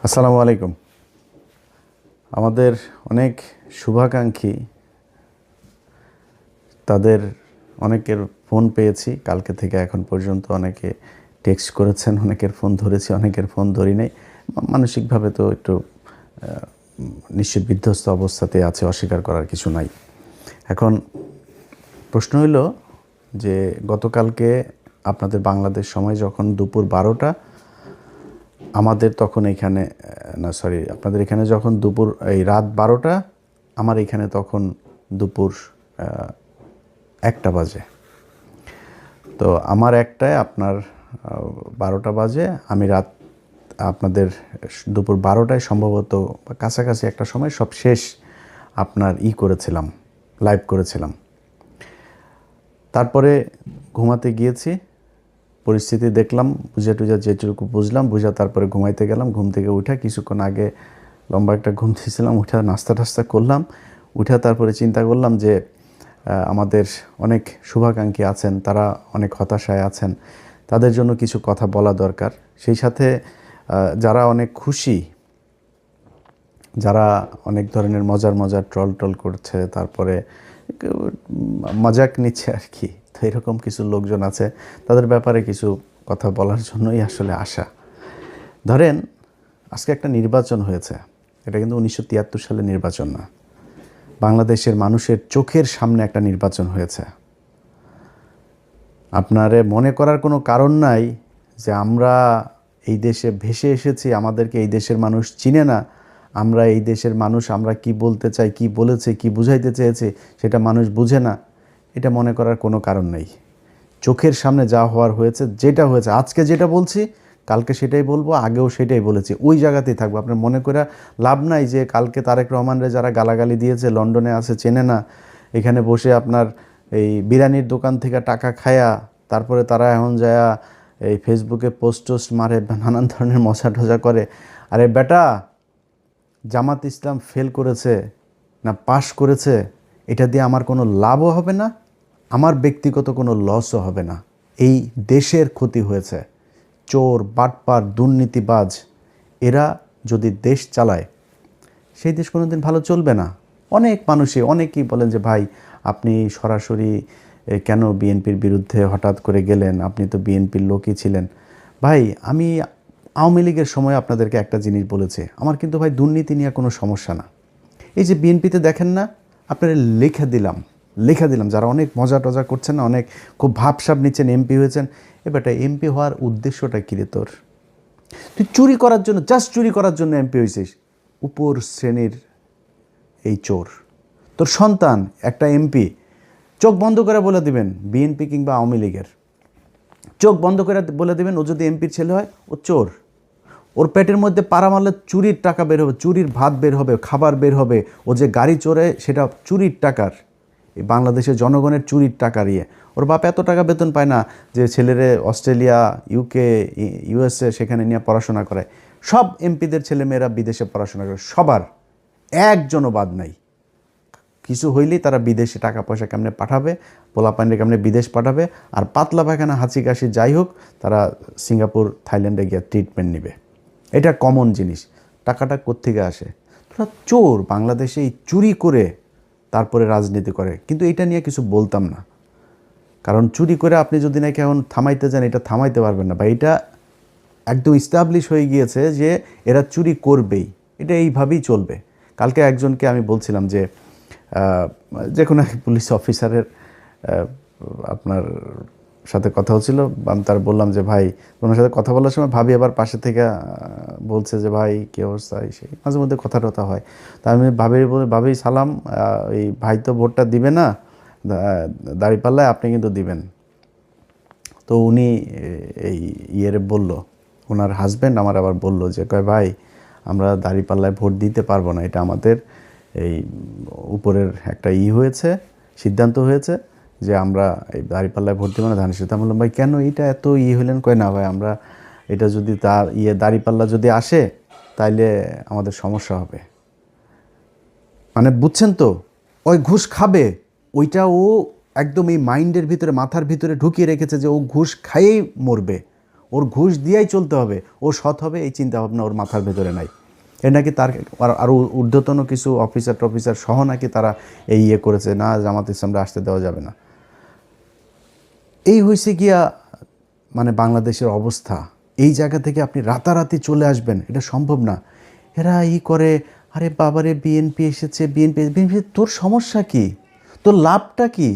আসসালামু আলাইকুম। আমাদের অনেক শুভাকাঙ্ক্ষী, তাদের অনেকের ফোন পেয়েছি কালকে থেকে এখন পর্যন্ত। অনেকে টেক্সট করেছেন, অনেকের ফোন ধরেছি, অনেকের ফোন ধরি নাই। মানসিকভাবে তো একটু নিশ্চয় বিধ্বস্ত অবস্থাতে আছে, অস্বীকার করার কিছু নাই। এখন প্রশ্ন হইল যে গতকালকে আপনাদের বাংলাদেশ সময় যখন দুপুর 12টা, আমাদের তখন এখানে আপনাদের এখানে যখন দুপুর এই রাত 12টা, আমার এখানে তখন দুপুর 1টা বাজে। তো আমার 1টায় আপনার 12টা বাজে। আমি রাত আপনাদের দুপুর 12টায় সম্ভবত কাছাকাছি একটা সময় সব শেষ আপনার করেছিলাম, লাইভ করেছিলাম। তারপরে ঘুমাতে গিয়েছি, পরিস্থিতি দেখলাম, বুঝা টুঝা যেটুকু বুঝলাম বুঝা তারপরে ঘুমাইতে গেলাম। ঘুম থেকে উঠে কিছুক্ষণ আগে লম্বা একটা ঘুম দিয়েছিলাম, উঠে নাস্তা টাস্তা করলাম। উঠে তারপরে চিন্তা করলাম যে আমাদের অনেক শুভাকাঙ্ক্ষী আছেন, তারা অনেক হতাশায় আছেন, তাদের জন্য কিছু কথা বলা দরকার। সেই সাথে যারা অনেক খুশি, যারা অনেক ধরনের মজার ট্রল করছে, তারপরে মজাক নিচ্ছে আর কি, তো এরকম কিছু লোকজন আছে, তাদের ব্যাপারে কিছু কথা বলার জন্যই আসলে আসা। ধরেন আজকে একটা নির্বাচন হয়েছে, এটা কিন্তু 1973 সালে নির্বাচন না, বাংলাদেশের মানুষের চোখের সামনে একটা নির্বাচন হয়েছে। আপনারে মনে করার কোনো কারণ নাই যে আমরা এই দেশে ভেসে এসেছি, আমাদেরকে এই দেশের মানুষ চিনে না, আমরা এই দেশের মানুষ, আমরা কি বলতে চাই, কি বলেছে, কি বুঝাইতে চেয়েছে সেটা মানুষ বুঝে না, এটা মনে করার কোনো কারণ নেই। চোখের সামনে যা হওয়ার হয়েছে, যেটা হয়েছে, আজকে যেটা বলছি কালকে সেটাই বলবো, আগেও সেটাই বলেছি, ওই জায়গাতেই থাকবো। আপনার মনে করে লাভ নাই যে কালকে তারেক রহমানরে যারা গালাগালি দিয়েছে, লন্ডনে আছে, চেনে না, এখানে বসে আপনার এই বিরিয়ানির দোকান থেকে টাকা খায়া তারপরে তারা এখন যায়া এই ফেসবুকে পোস্ট মারে, নানান ধরনের মজা টজা করে। আরে বেটা, জামাত ইসলাম ফেল করেছে না পাশ করেছে, এটা দিয়ে আমার কোনো লাভও হবে না, আমার ব্যক্তিগত কোনো লসও হবে না। এই দেশের ক্ষতি হয়েছে। চোর, বাটপার, দুর্নীতিবাজ এরা যদি দেশ চালায়, সেই দেশ কোনো দিন ভালো চলবে না। অনেক মানুষই, অনেকেই বলেন যে ভাই আপনি সরাসরি কেন বিএনপির বিরুদ্ধে হঠাৎ করে গেলেন, আপনি তো বিএনপির লোকই ছিলেন। ভাই আমি আওয়ামী লীগের সময় আপনাদেরকে একটা জিনিস বলেছি, আমার কিন্তু ভাই দুর্নীতি নিয়ে কোনো সমস্যা না। এই যে বিএনপিতে দেখেন না, আপনারা লেখা দিলাম যারা অনেক মজা টজা করছেন না, অনেক খুব ভাবসাব নিচ্ছেন, এমপি হয়েছেন। এবারটা এমপি হওয়ার উদ্দেশ্যটা কী রে তোর? তুই চুরি করার জন্য, জাস্ট চুরি করার জন্য এমপি হয়েছিস। উপর শ্রেণীর এই চোর, তোর সন্তান একটা এমপি, চোখ বন্ধ করে বলে দিবেন বিএনপি কিংবা আওয়ামী লীগের, চোখ বন্ধ করে বলে দেবেন ও যদি এমপির ছেলে হয় ও চোর। ওর পেটের মধ্যে পাড়া মারলে চুরির টাকা বের হবে, চুরির ভাত বের হবে, খাবার বের হবে। ও যে গাড়ি চড়ে সেটা চুরির টাকার, এই বাংলাদেশের জনগণের চুরির টাকার ইয়ে। ওর বাপ এত টাকা বেতন পায় না যে ছেলেরে অস্ট্রেলিয়া, ইউকে, ইউএসএ সেখানে নিয়ে পড়াশোনা করায়। সব এমপিদের ছেলেমেয়েরা বিদেশে পড়াশোনা করে, সবার, একজনও বাদ নাই। কিছু হইলেই তারা বিদেশে টাকা পয়সা কেমনে পাঠাবে, পোলাপান্ডে কেমনে বিদেশ পাঠাবে, আর পাতলা পায়খানা, হাঁচি কাশি যাই হোক, তারা সিঙ্গাপুর, থাইল্যান্ডে গিয়ে ট্রিটমেন্ট নেবে। এটা কমন জিনিস। টাকাটা কোত্থেকে আসে? তোরা চোর, বাংলাদেশে এই চুরি করে তারপরে রাজনীতি করে। কিন্তু এটা নিয়ে কিছু বলতাম না, কারণ চুরি করে আপনি যদি নাকি এখন থামাইতে যান, এটা থামাইতে পারবেন না। বা এটা একদম ইস্টাবলিশ হয়ে গিয়েছে যে এরা চুরি করবেই, এটা এইভাবেই চলবে। কালকে একজনকে আমি বলছিলাম যে যে কোনো এক পুলিশ অফিসারের আপনার সাথে কথা হচ্ছিল, আমি তার বললাম যে ভাই, তোমার সাথে কথা বলার সময় ভাবি আবার পাশে থেকে বলছে যে ভাই কী অবস্থা, সেই মাঝে মধ্যে কথা টথা হয়। তা আমি ভাবি সালাম, এই ভাই তো ভোটটা দিবে না, দাঁড়িপাল্লায় আপনি কিন্তু দিবেন। তো উনি এই বলল, ওনার হাজব্যান্ড আমার আবার বলল যে কয় ভাই আমরা দাঁড়িপাল্লায় ভোট দিতে পারবো না, এটা আমাদের এই উপরের একটা হয়েছে, সিদ্ধান্ত হয়েছে যে আমরা এই দাঁড়িপাল্লায় ভোট দেবো না, ধানের শীষ। আমি বললাম ভাই কেন এটা এত হইলেন? কয় না ভাই, আমরা এটা যদি তার দাঁড়িপাল্লা যদি আসে তাইলে আমাদের সমস্যা হবে। মানে বুঝছেন তো, ওই ঘুষ খাবে, ওইটা ও একদম এই মাইন্ডের ভিতরে, মাথার ভিতরে ঢুকিয়ে রেখেছে যে ও ঘুষ খাইয়েই মরবে। ও ওর ঘুষ দিয়েই চলতে হবে, ও সৎ হবে, এই চিন্তাভাবনা ওর মাথার ভেতরে নাই। এ নাকি তার আরও ঊর্ধ্বতন কিছু অফিসার সহ নাকি তারা এই করেছে, না জামাত ইসলামরা আসতে দেওয়া যাবে না। এই হয়েছে গিয়া মানে বাংলাদেশের অবস্থা। এই জায়গা থেকে আপনি রাতারাতি চলে আসবেন, এটা সম্ভব না। এরা করে, আরে বাবারে বিএনপি এসেছে, বিএনপি তোর সমস্যা কি? তোর লাভটা কি?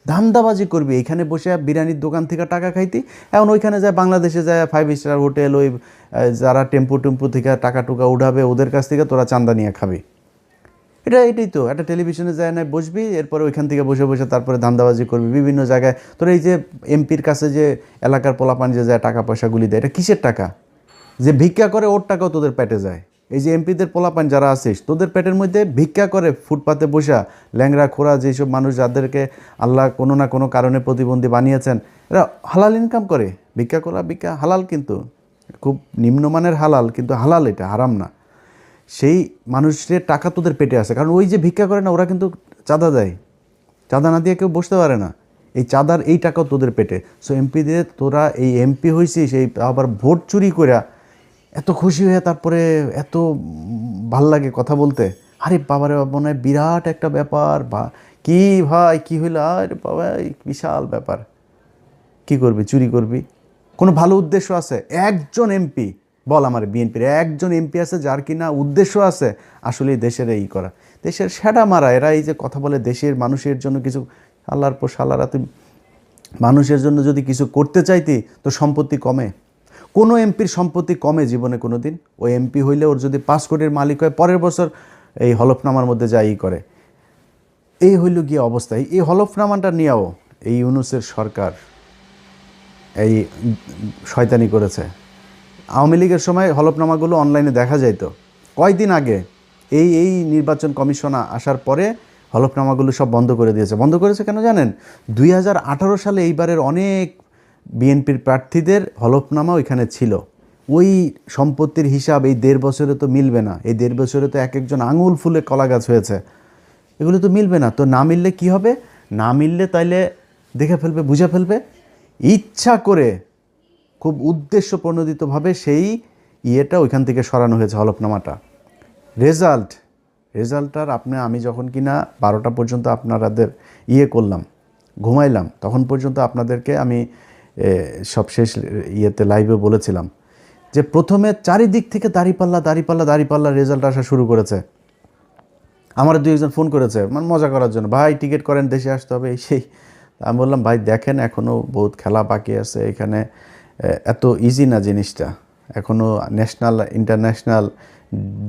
ধান্দাবাজি করবি এখানে বসে বিরিয়ানির দোকান থেকে টাকা খাইতি, এখন ওইখানে যায় বাংলাদেশে যায় 5 স্টার হোটেল, ওই যারা টেম্পু থেকে টাকা টুকা উঠাবে ওদের কাছ থেকে তোরা চান্দা নিয়ে খাবি। এটাই তো একটা টেলিভিশনে যায় না বসবি, এরপরে ওইখান থেকে বসে তারপরে ধান্দাবাজি করবি বিভিন্ন জায়গায়। তোর এই যে এমপির কাছে যে এলাকার পোলাপান যে যায় টাকা পয়সাগুলি দেয়, এটা কিসের টাকা? যে ভিক্ষা করে ওর টাকাও তোদের পেটে যায়। এই যে এমপিদের পোলাপান যারা আছিস, তোদের পেটের মধ্যে ভিক্ষা করে ফুটপাতে বসা ল্যাংরা খোরা যেসব মানুষ যাদেরকে আল্লাহ কোনো না কোনো কারণে প্রতিবন্ধী বানিয়েছেন, এরা হালাল ইনকাম করে। ভিক্ষা হালাল, কিন্তু খুব নিম্নমানের হালাল, কিন্তু হালাল, এটা হারাম না। সেই মানুষের টাকা তোদের পেটে আসে, কারণ ওই যে ভিক্ষা করে না, ওরা কিন্তু চাঁদা দেয়, চাঁদা না দিয়ে কেউ বসতে পারে না। এই চাঁদার এই টাকাও তোদের পেটে। সো এমপিদের তোরা এই এমপি হয়েছিস, এই আবার ভোট চুরি করে এত খুশি হয়ে তারপরে এত ভাল লাগে কথা বলতে। আরে বাবারে মনে হয় বিরাট একটা ব্যাপার, বা কি ভাই কি হইলো, আরে বাবা বিশাল ব্যাপার। কি করবি? চুরি করবি? কোনো ভালো উদ্দেশ্য আছে? একজন এমপি বল আমার বিএনপির একজন এমপি আছে যার কিনা উদ্দেশ্য আছে আসলে দেশের এই করা, দেশের সেটা মারা? এরা এই যে কথা বলে দেশের মানুষের জন্য কিছু, আল্লাহর পর সালারা, তুই মানুষের জন্য যদি কিছু করতে চাইতি তো সম্পত্তি কমে? কোনো এমপির সম্পত্তি কমে জীবনে কোনো দিন? ওই এমপি হইলে ওর যদি 5 কোটির মালিক হয়, পরের বছর এই হলফনামার মধ্যে যাই করে। এই হইল গিয়ে অবস্থায় এই হলফনামাটা নিয়েও এই ইউনূসের সরকার এই শয়তানি করেছে। আওয়ামী লীগের সময় হলফনামাগুলো অনলাইনে দেখা যাইত। কয়েকদিন আগে এই নির্বাচন কমিশন আসার পরে হলফনামাগুলো সব বন্ধ করে দিয়েছে। বন্ধ করেছে কেন জানেন? 2018 সালে এইবারের অনেক বিএনপির প্রার্থীদের হলফনামা ওইখানে ছিল। ওই সম্পত্তির হিসাব এই 1.5 বছরে তো মিলবে না। এই 1.5 বছরে তো এক একজন আঙুল ফুলে কলা গাছ হয়েছে, এগুলো তো মিলবে না। তো না মিললে কি হবে? না মিললে তাইলে দেখে ফেলবে, বুঝে ফেলবে, ইচ্ছা করে খুব উদ্দেশ্য প্রণোদিতভাবে সেই ইয়েটা ওইখান থেকে সরানো হয়েছে হলফনামাটা। রেজাল্টটার আমি যখন কিনা 12টা পর্যন্ত আপনাদের করলাম, ঘুমাইলাম, তখন পর্যন্ত আপনাদেরকে আমি সব শেষ ইয়েতে লাইভে বলেছিলাম যে প্রথমে চারিদিক থেকে দাঁড়িপাল্লা রেজাল্ট আসা শুরু করেছে। আমার 2-1 ফোন করেছে মানে মজা করার জন্য, ভাই টিকিট করেন, দেশে আসতে হবে, এই সেই। আমি বললাম ভাই দেখেন এখনও বহুত খেলা বাকি আছে এখানে, এত ইজি না জিনিসটা। এখনও ন্যাশনাল ইন্টারন্যাশনাল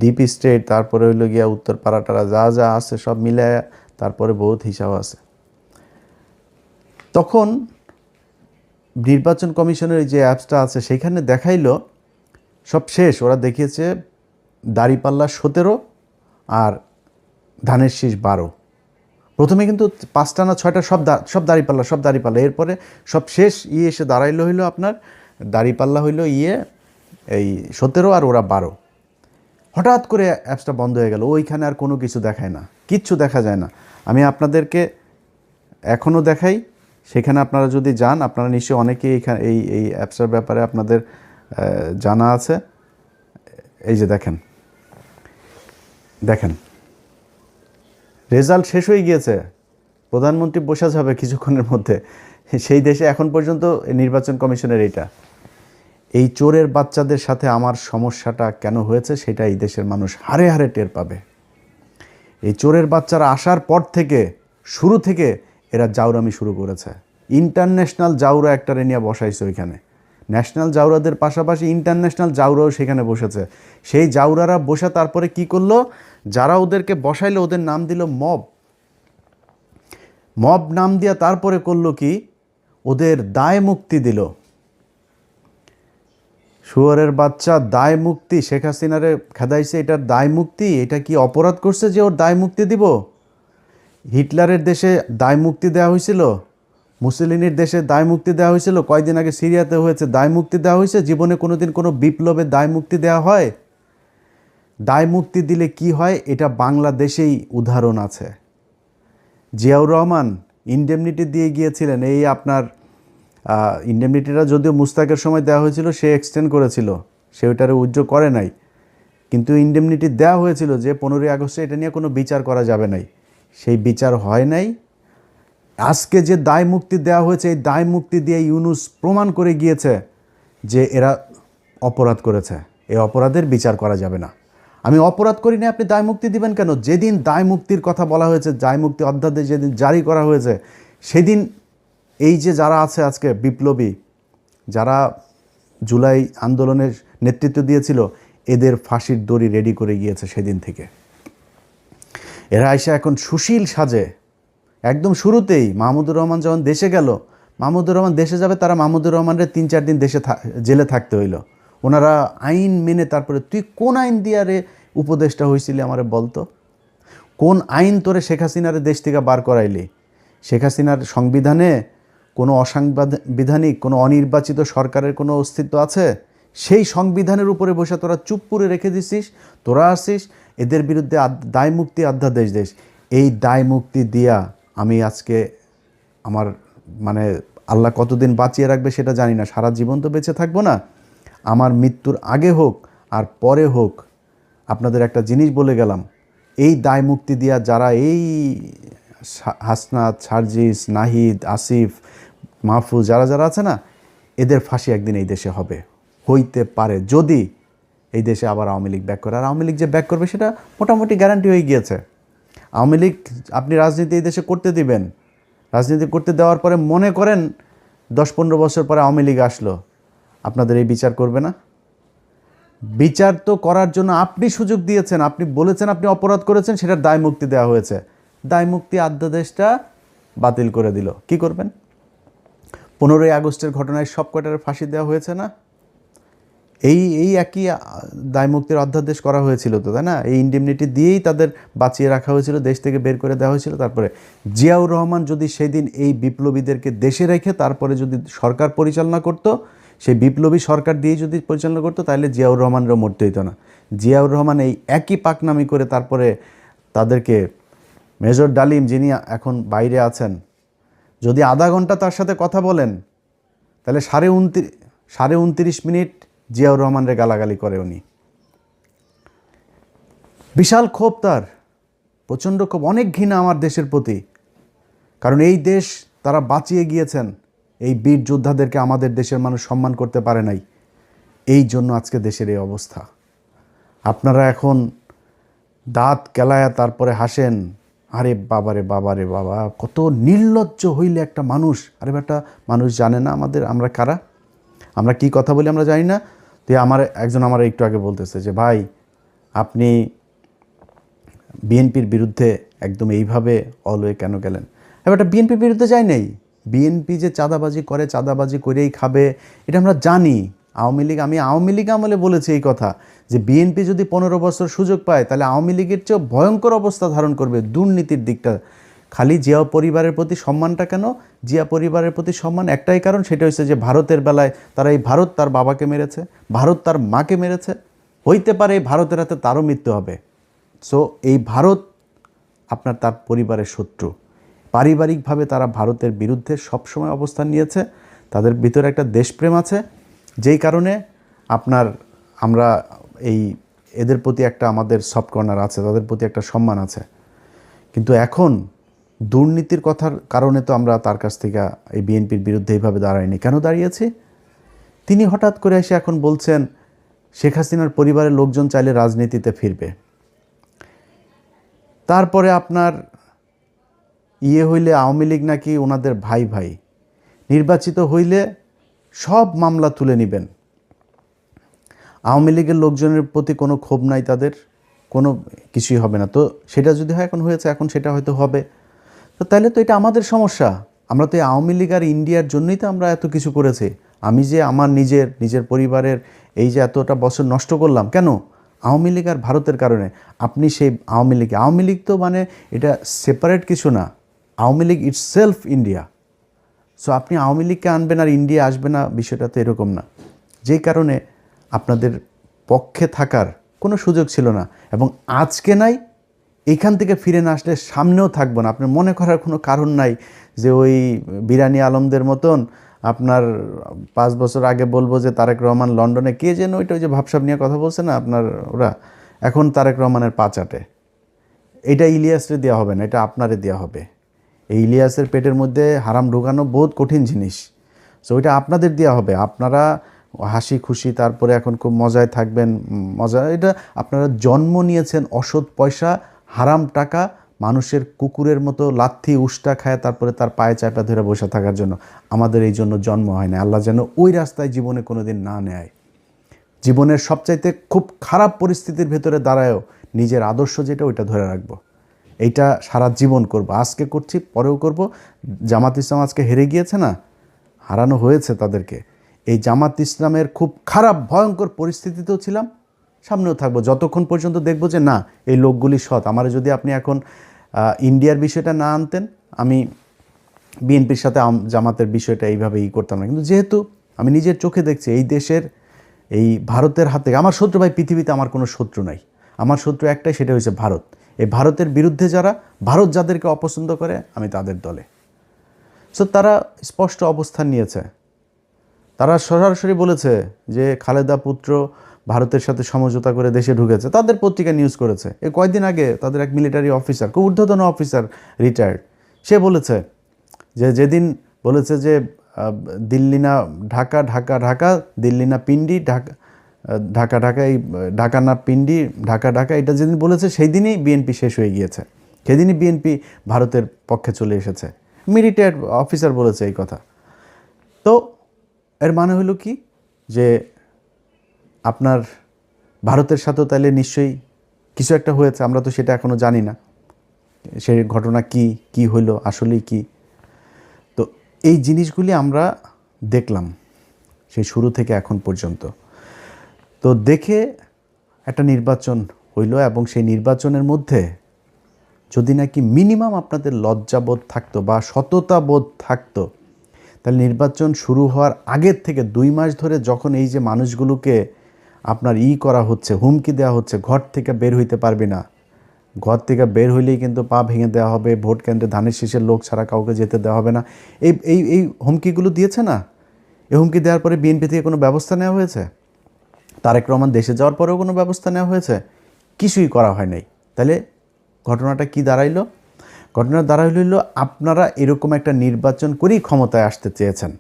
ডিপ স্টেট, তারপরে হইল গিয়া উত্তর পাড়াটারা যা আছে সব মিলে তারপরে বহুত হিসাব আছে। তখন নির্বাচন কমিশনের যে অ্যাপসটা আছে সেখানে দেখাইলো সব শেষ। ওরা দেখিয়েছে দাঁড়িপাল্লা 17 আর ধানের শীষ 12। প্রথমে কিন্তু 5টা না 6টা সব দাঁড়িপাল্লা। এরপরে সব শেষ এসে দাঁড়াইলো হইলো আপনার দাঁড়িপাল্লা হইলো এই 17 আর ওরা 12। হঠাৎ করে অ্যাপসটা বন্ধ হয়ে গেল, ওইখানে আর কোনো কিছু দেখায় না, কিচ্ছু দেখা যায় না। আমি আপনাদেরকে এখনও দেখাই, সেখানে আপনারা যদি যান, আপনারা নিশ্চয়ই অনেকেই এখানে এই অ্যাপসের ব্যাপারে আপনাদের জানা আছে। এই যে দেখেন রেজাল্ট শেষ হয়ে গিয়েছে, প্রধানমন্ত্রী বসে যাবে কিছুক্ষণের মধ্যে। সেই দেশে এখন পর্যন্ত নির্বাচন কমিশনের এই চোরের বাচ্চাদের সাথে আমার সমস্যাটা কেন হয়েছে সেটা এই দেশের মানুষ হারে হারে টের পাবে। এই চোরের বাচ্চারা আসার পর থেকে শুরু থেকে এরা জাউরামি শুরু করেছে। ইন্টারন্যাশনাল জাউরা একটারে নিয়ে বসাইছে ওইখানে, ন্যাশনাল জাউরাদের পাশাপাশি ইন্টারন্যাশনাল জাউরাও সেখানে বসেছে। সেই জাউরারা বসে তারপরে কি করলো, যারা ওদেরকে বসাইলো ওদের নাম দিল মব নাম দিয়া তারপরে করলো কি, ওদের দায় মুক্তি দিল। শুয়োরের বাচ্চা দায় মুক্তি, শেখ হাসিনারে খেদাইছে, এটার দায় মুক্তি। এটা কি অপরাধ করছে যে ওর দায় মুক্তি দিব? হিটলারের দেশে দায় মুক্তি দেওয়া হয়েছিল, মুসলিনের দেশে দায় মুক্তি দেওয়া হয়েছিল, কয়েকদিন আগে সিরিয়াতে হয়েছে, দায় মুক্তি দেওয়া হয়েছে। জীবনে কোনোদিন কোনো বিপ্লবে দায় মুক্তি দেওয়া হয়? দায় মুক্তি দিলে কি হয় এটা বাংলাদেশেই উদাহরণ আছে। জিয়াউর রহমান ইনডেমনিটি দিয়ে গিয়েছিলেন এই আপনার ইন্ডেমনিটিটা যদিও মুস্তাকের সময় দেওয়া হয়েছিল, সে এক্সটেন্ড করেছিল, সে ওইটারে উইথড্র করে নাই, কিন্তু ইন্ডেমনিটি দেওয়া হয়েছিল যে 15ই আগস্টে এটা নিয়ে কোনো বিচার করা যাবে নাই, সেই বিচার হয় নাই। আজকে যে দায় মুক্তি দেওয়া হয়েছে, এই দায় মুক্তি দিয়ে ইউনূস প্রমাণ করে গিয়েছে যে এরা অপরাধ করেছে, এই অপরাধের বিচার করা যাবে না। আমি অপরাধ করি না, আপনি দায় মুক্তি দিবেন কেন? যেদিন দায় মুক্তির কথা বলা হয়েছে, দায় মুক্তি অধ্যাদেশ যেদিন জারি করা হয়েছে, সেদিন এই যে যারা আছে আজকে বিপ্লবী, যারা জুলাই আন্দোলনের নেতৃত্ব দিয়েছিল, এদের ফাঁসির দড়ি রেডি করে গিয়েছে সেদিন থেকে। এরা এসে এখন সুশীল সাজে। একদম শুরুতেই মাহমুদুর রহমান যখন দেশে গেল, মাহমুদুর রহমান দেশে যাবে, তারা মাহমুদুর রহমানের 3-4 দিন দেশে জেলে থাকতে হইল। ওনারা আইন মেনে, তারপরে তুই কোন আইন দিয়ে রে উপদেষ্টা হয়েছিলি আমারে বলতো, কোন আইন তোরে শেখ হাসিনারে দেশ থেকে বার করাইলি? শেখ হাসিনার সংবিধানে কোনো অসাংবিধানিক, কোনো অনির্বাচিত সরকারের কোনো অস্তিত্ব আছে? সেই সংবিধানের উপরে বসে তোরা চুপ করে রেখে দিছিস। তোরা আসিস এদের বিরুদ্ধে দায় মুক্তি অধ্যাদেশ দেশ। এই দায় মুক্তি দিয়া আমি আজকে আমার মানে আল্লাহ কতদিন বাঁচিয়ে রাখবে সেটা জানি না, সারা জীবন তো বেঁচে থাকবো না। আমার মৃত্যুর আগে হোক আর পরে হোক, আপনাদের একটা জিনিস বলে গেলাম, এই দায় মুক্তি দিয়া যারা এই হাসনাত, সার্জিস, নাহিদ, আসিফ, মাহফুজ, যারা যারা আছে না, এদের ফাঁসি একদিন এই দেশে হবে, হইতে পারে যদি এই দেশে আবার আওয়ামী লীগ ব্যাক করে। আর আওয়ামী লীগ যে ব্যাক করবে সেটা মোটামুটি গ্যারান্টি হয়ে গিয়েছে। আওয়ামী লীগ আপনি রাজনীতি এই দেশে করতে দিবেন, রাজনীতি করতে দেওয়ার পরে মনে করেন 10-15 বছর পরে আওয়ামী লীগ আসলো, আপনাদের এই বিচার করবে না? বিচার তো করার জন্য আপনি সুযোগ দিয়েছেন, আপনি বলেছেন আপনি অপরাধ করেছেন, সেটার দায় মুক্তি দেওয়া হয়েছে, দায় মুক্তি অধ্যাদেশটা বাতিল করে দিল। কি করবেন? 15ই আগস্টের ঘটনায় সব কটার ফাঁসি দেওয়া হয়েছে না? এই একই দায় মুক্তির অধ্যাদেশ করা হয়েছিল তো, তাই না? এই ইন্ডেমনিটি দিয়েই তাদের বাঁচিয়ে রাখা হয়েছিল, দেশ থেকে বের করে দেওয়া হয়েছিল। তারপরে জিয়াউর রহমান যদি সেদিন এই বিপ্লবীদেরকে দেশে রেখে তারপরে যদি সরকার পরিচালনা করত, সেই বিপ্লবী সরকার দিয়ে যদি পরিচালনা করতো, তাহলে জিয়াউর রহমানেরও মরতে হইতো না। জিয়াউর রহমান এই একই পাকনামি করে তারপরে তাদেরকে, মেজর ডালিম যিনি এখন বাইরে আছেন, যদি আধা ঘন্টা তার সাথে কথা বলেন, তাহলে 29.5 মিনিট জিয়াউর রহমানরে গালাগালি করে উনি। বিশাল ক্ষোভ তার, প্রচণ্ড ক্ষোভ, অনেক ঘৃণা আমার দেশের প্রতি। কারণ এই দেশ তারা বাঁচিয়ে গিয়েছেন, এই বীর যোদ্ধাদেরকে আমাদের দেশের মানুষ সম্মান করতে পারে নাই, এই জন্য আজকে দেশের এই অবস্থা। আপনারা এখন দাঁত কেলায়া তারপরে হাসেন, আরে বাবারে বাবারে বাবা, কত নির্লজ্জ হইলে একটা মানুষ। আরে বেটা, মানুষ জানে না আমরা কারা, আমরা কি কথা বলি আমরা জানি না। তো একজন আমার একটু আগে বলতেছে যে ভাই আপনি বিএনপির বিরুদ্ধে একদম এইভাবে অলওয়ে কেন গেলেন? এবারটা বিএনপির বিরুদ্ধে যাই নাই, বিএনপি যে চাঁদাবাজি করে, চাঁদাবাজি করেই খাবে, এটা আমরা জানি। আমি আওয়ামী লীগ আমলে বলেছি এই কথা, যে বিএনপি যদি 15 বছর সুযোগ পায়, তাহলে আওয়ামী লীগের চেয়েও ভয়ঙ্কর অবস্থা ধারণ করবে দুর্নীতির দিকটা। খালি জিয়া পরিবারের প্রতি সম্মানটা কেন? জিয়া পরিবারের প্রতি সম্মান একটাই কারণ, সেটা হচ্ছে যে ভারতের বেলায় তারা এই ভারত তার বাবাকে মেরেছে, ভারত তার মাকে মেরেছে, হইতে পারে এই ভারতের হাতে তারও মৃত্যু হবে। সো এই ভারত আপনার তার পরিবারের শত্রু। পারিবারিকভাবে তারা ভারতের বিরুদ্ধে সবসময় অবস্থান নিয়েছে, তাদের ভিতরে একটা দেশপ্রেম আছে, যেই কারণে আমরা এদের প্রতি একটা আমাদের সফট কর্নার আছে, তাদের প্রতি একটা সম্মান আছে। কিন্তু এখন দুর্নীতির কথার কারণে তো আমরা তার কাছ থেকে এই বিএনপির বিরুদ্ধে এইভাবে দাঁড়াইনি। কেন দাঁড়িয়েছি? তিনি হঠাৎ করে এসে এখন বলছেন শেখ হাসিনার পরিবারের লোকজন চাইলে রাজনীতিতে ফিরবে। তারপরে আপনার হইলে আওয়ামী লীগ নাকি ওনাদের ভাই ভাই, নির্বাচিত হইলে সব মামলা তুলে নেবেন। আওয়ামী লীগের লোকজনের প্রতি কোনো ক্ষোভ নাই, তাদের কোনো কিছুই হবে না। তো সেটা যদি হয়, এখন হয়েছে, এখন সেটা হয়তো হবে। তো তাহলে তো এটা আমাদের সমস্যা। আমরা তো এই আওয়ামী লীগ আর ইন্ডিয়ার জন্যই তো আমরা এত কিছু করেছি। আমি যে আমার নিজের পরিবারের এই যে এতটা বছর নষ্ট করলাম, কেন? আওয়ামী লীগ আর ভারতের কারণে। আপনি সেই আওয়ামী লীগ তো মানে এটা সেপারেট কিছু না, Awami League itself India. So আপনি আওয়ামী লীগকে আনবেন আর ইন্ডিয়া আসবে না, বিষয়টা তো এরকম না। যেই কারণে আপনাদের পক্ষে থাকার কোনো সুযোগ ছিল না, এবং আজকে নাই, এখান থেকে ফিরে না আসলে সামনেও থাকবো না। আপনার মনে করার কোনো কারণ নাই যে ওই বিরানি আলমদের মতন আপনার 5 বছর আগে বলবো যে তারেক রহমান লন্ডনে কে যেন ওই যে ভাবসাব নিয়ে কথা বলছে না আপনার ওরা, এখন তারেক রহমানের পা চাটে। এটা ইলিয়াসরে দেওয়া হবে না, এটা আপনারে দেওয়া হবে। এই ইলিয়াসের পেটের মধ্যে হারাম ঢোকানো বহুত কঠিন জিনিস, সো ওইটা আপনাদের দেওয়া হবে। আপনারা হাসি খুশি তারপরে এখন খুব মজায় থাকবেন, মজা। এটা আপনারা জন্ম নিয়েছেন অসৎ পয়সা, হারাম টাকা, মানুষের কুকুরের মতো লাথি উষ্টা খায় তারপরে তার পায়ে চাপা ধরে বসে থাকার জন্য। আমাদের এই জন্য জন্ম হয় না। আল্লাহ যেন ওই রাস্তায় জীবনে কোনো দিন না নেয়। জীবনের সবচাইতে খুব খারাপ পরিস্থিতির ভেতরে দাঁড়ায়ও নিজের আদর্শ যেটা ওইটা ধরে রাখবো। এইটা সারা জীবন করব, আজকে করছি পরেও করব। জামাত ইসলাম আজকে হেরে গিয়েছে না, হারানো হয়েছে তাদেরকে। এই জামাত ইসলামের খুব খারাপ ভয়ঙ্কর পরিস্থিতিতেও ছিলাম, সামনেও থাকবো যতক্ষণ পর্যন্ত দেখব যে না এই লোকগুলি সৎ। আমার যদি আপনি এখন ইন্ডিয়ার বিষয়টা না আনতেন, আমি বিএনপির সাথে জামাতের বিষয়টা এইভাবে করতাম না। কিন্তু যেহেতু আমি নিজের চোখে দেখছি এই দেশের, এই ভারতের হাতে, আমার শত্রু ভাই পৃথিবীতে আমার কোনো শত্রু নাই, আমার শত্রু একটাই, সেটা হচ্ছে ভারত। এই ভারতের বিরুদ্ধে যারা, ভারত যাদেরকে অপছন্দ করে আমি তাদের দলে। সো তারা স্পষ্ট অবস্থান নিয়েছে, তারা সরাসরি বলেছে যে খালেদা পুত্র ভারতের সাথে সমঝোতা করে দেশে ঢুকেছে। তাদের পত্রিকা নিউজ করেছে। এই কয়েকদিন আগে তাদের এক মিলিটারি অফিসার, খুব ঊর্ধ্বতন অফিসার, রিটায়ার্ড, সে বলেছে যে যেদিন বলেছে যে দিল্লি না ঢাকা, ঢাকা ঢাকা, দিল্লি না পিন্ডি, ঢাকা ঢাকা ঢাকা, এই ঢাকা না পিন্ডি, ঢাকা ঢাকা, এটা যেদিন বলেছে সেই দিনই বিএনপি শেষ হয়ে গিয়েছে, সেদিনই বিএনপি ভারতের পক্ষে চলে এসেছে। রিটায়ার্ড অফিসার বলেছে এই কথা। তো এর মানে হলো কি যে আপনার ভারতের সাথেও তাহলে নিশ্চয়ই কিছু একটা হয়েছে, আমরা তো সেটা এখনও জানি না সেই ঘটনা কি হইলো আসলেই কি। তো এই জিনিসগুলি আমরা দেখলাম সেই শুরু থেকে এখন পর্যন্ত। তো দেখে একটা নির্বাচন হইল, এবং সেই নির্বাচনের মধ্যে যদি নাকি মিনিমাম আপনাদের লজ্জাবোধ থাকতো বা সততাবোধ থাকতো, তাহলে নির্বাচন শুরু হওয়ার আগের থেকে 2 মাস ধরে যখন এই যে মানুষগুলোকে আপনার করা হচ্ছে, হুমকি দেওয়া হচ্ছে, ঘর থেকে বের হইতে পারবি না, ঘর থেকে বের হইলেই কিন্তু পা ভেঙে দেওয়া হবে, ভোট কেন্দ্রে ধানের শীষের লোক ছাড়া কাউকে যেতে দেওয়া হবে না, এই এই এই হুমকিগুলো দিয়েছে না। এই হুমকি দেওয়ার পরে বিএনপি থেকে কোনো ব্যবস্থা নেওয়া হয়েছে? তারেক রহমান দেশে যাওয়ার পরেও কোনো ব্যবস্থা নেওয়া হয়েছে? কিছুই করা হয় নাই। তাহলে ঘটনাটা কি দাঁড়াইলো? ঘটনা দাঁড়াইল আপনারা এরকম একটা নির্বাচন করেই ক্ষমতায় আসতে চেয়েছেন।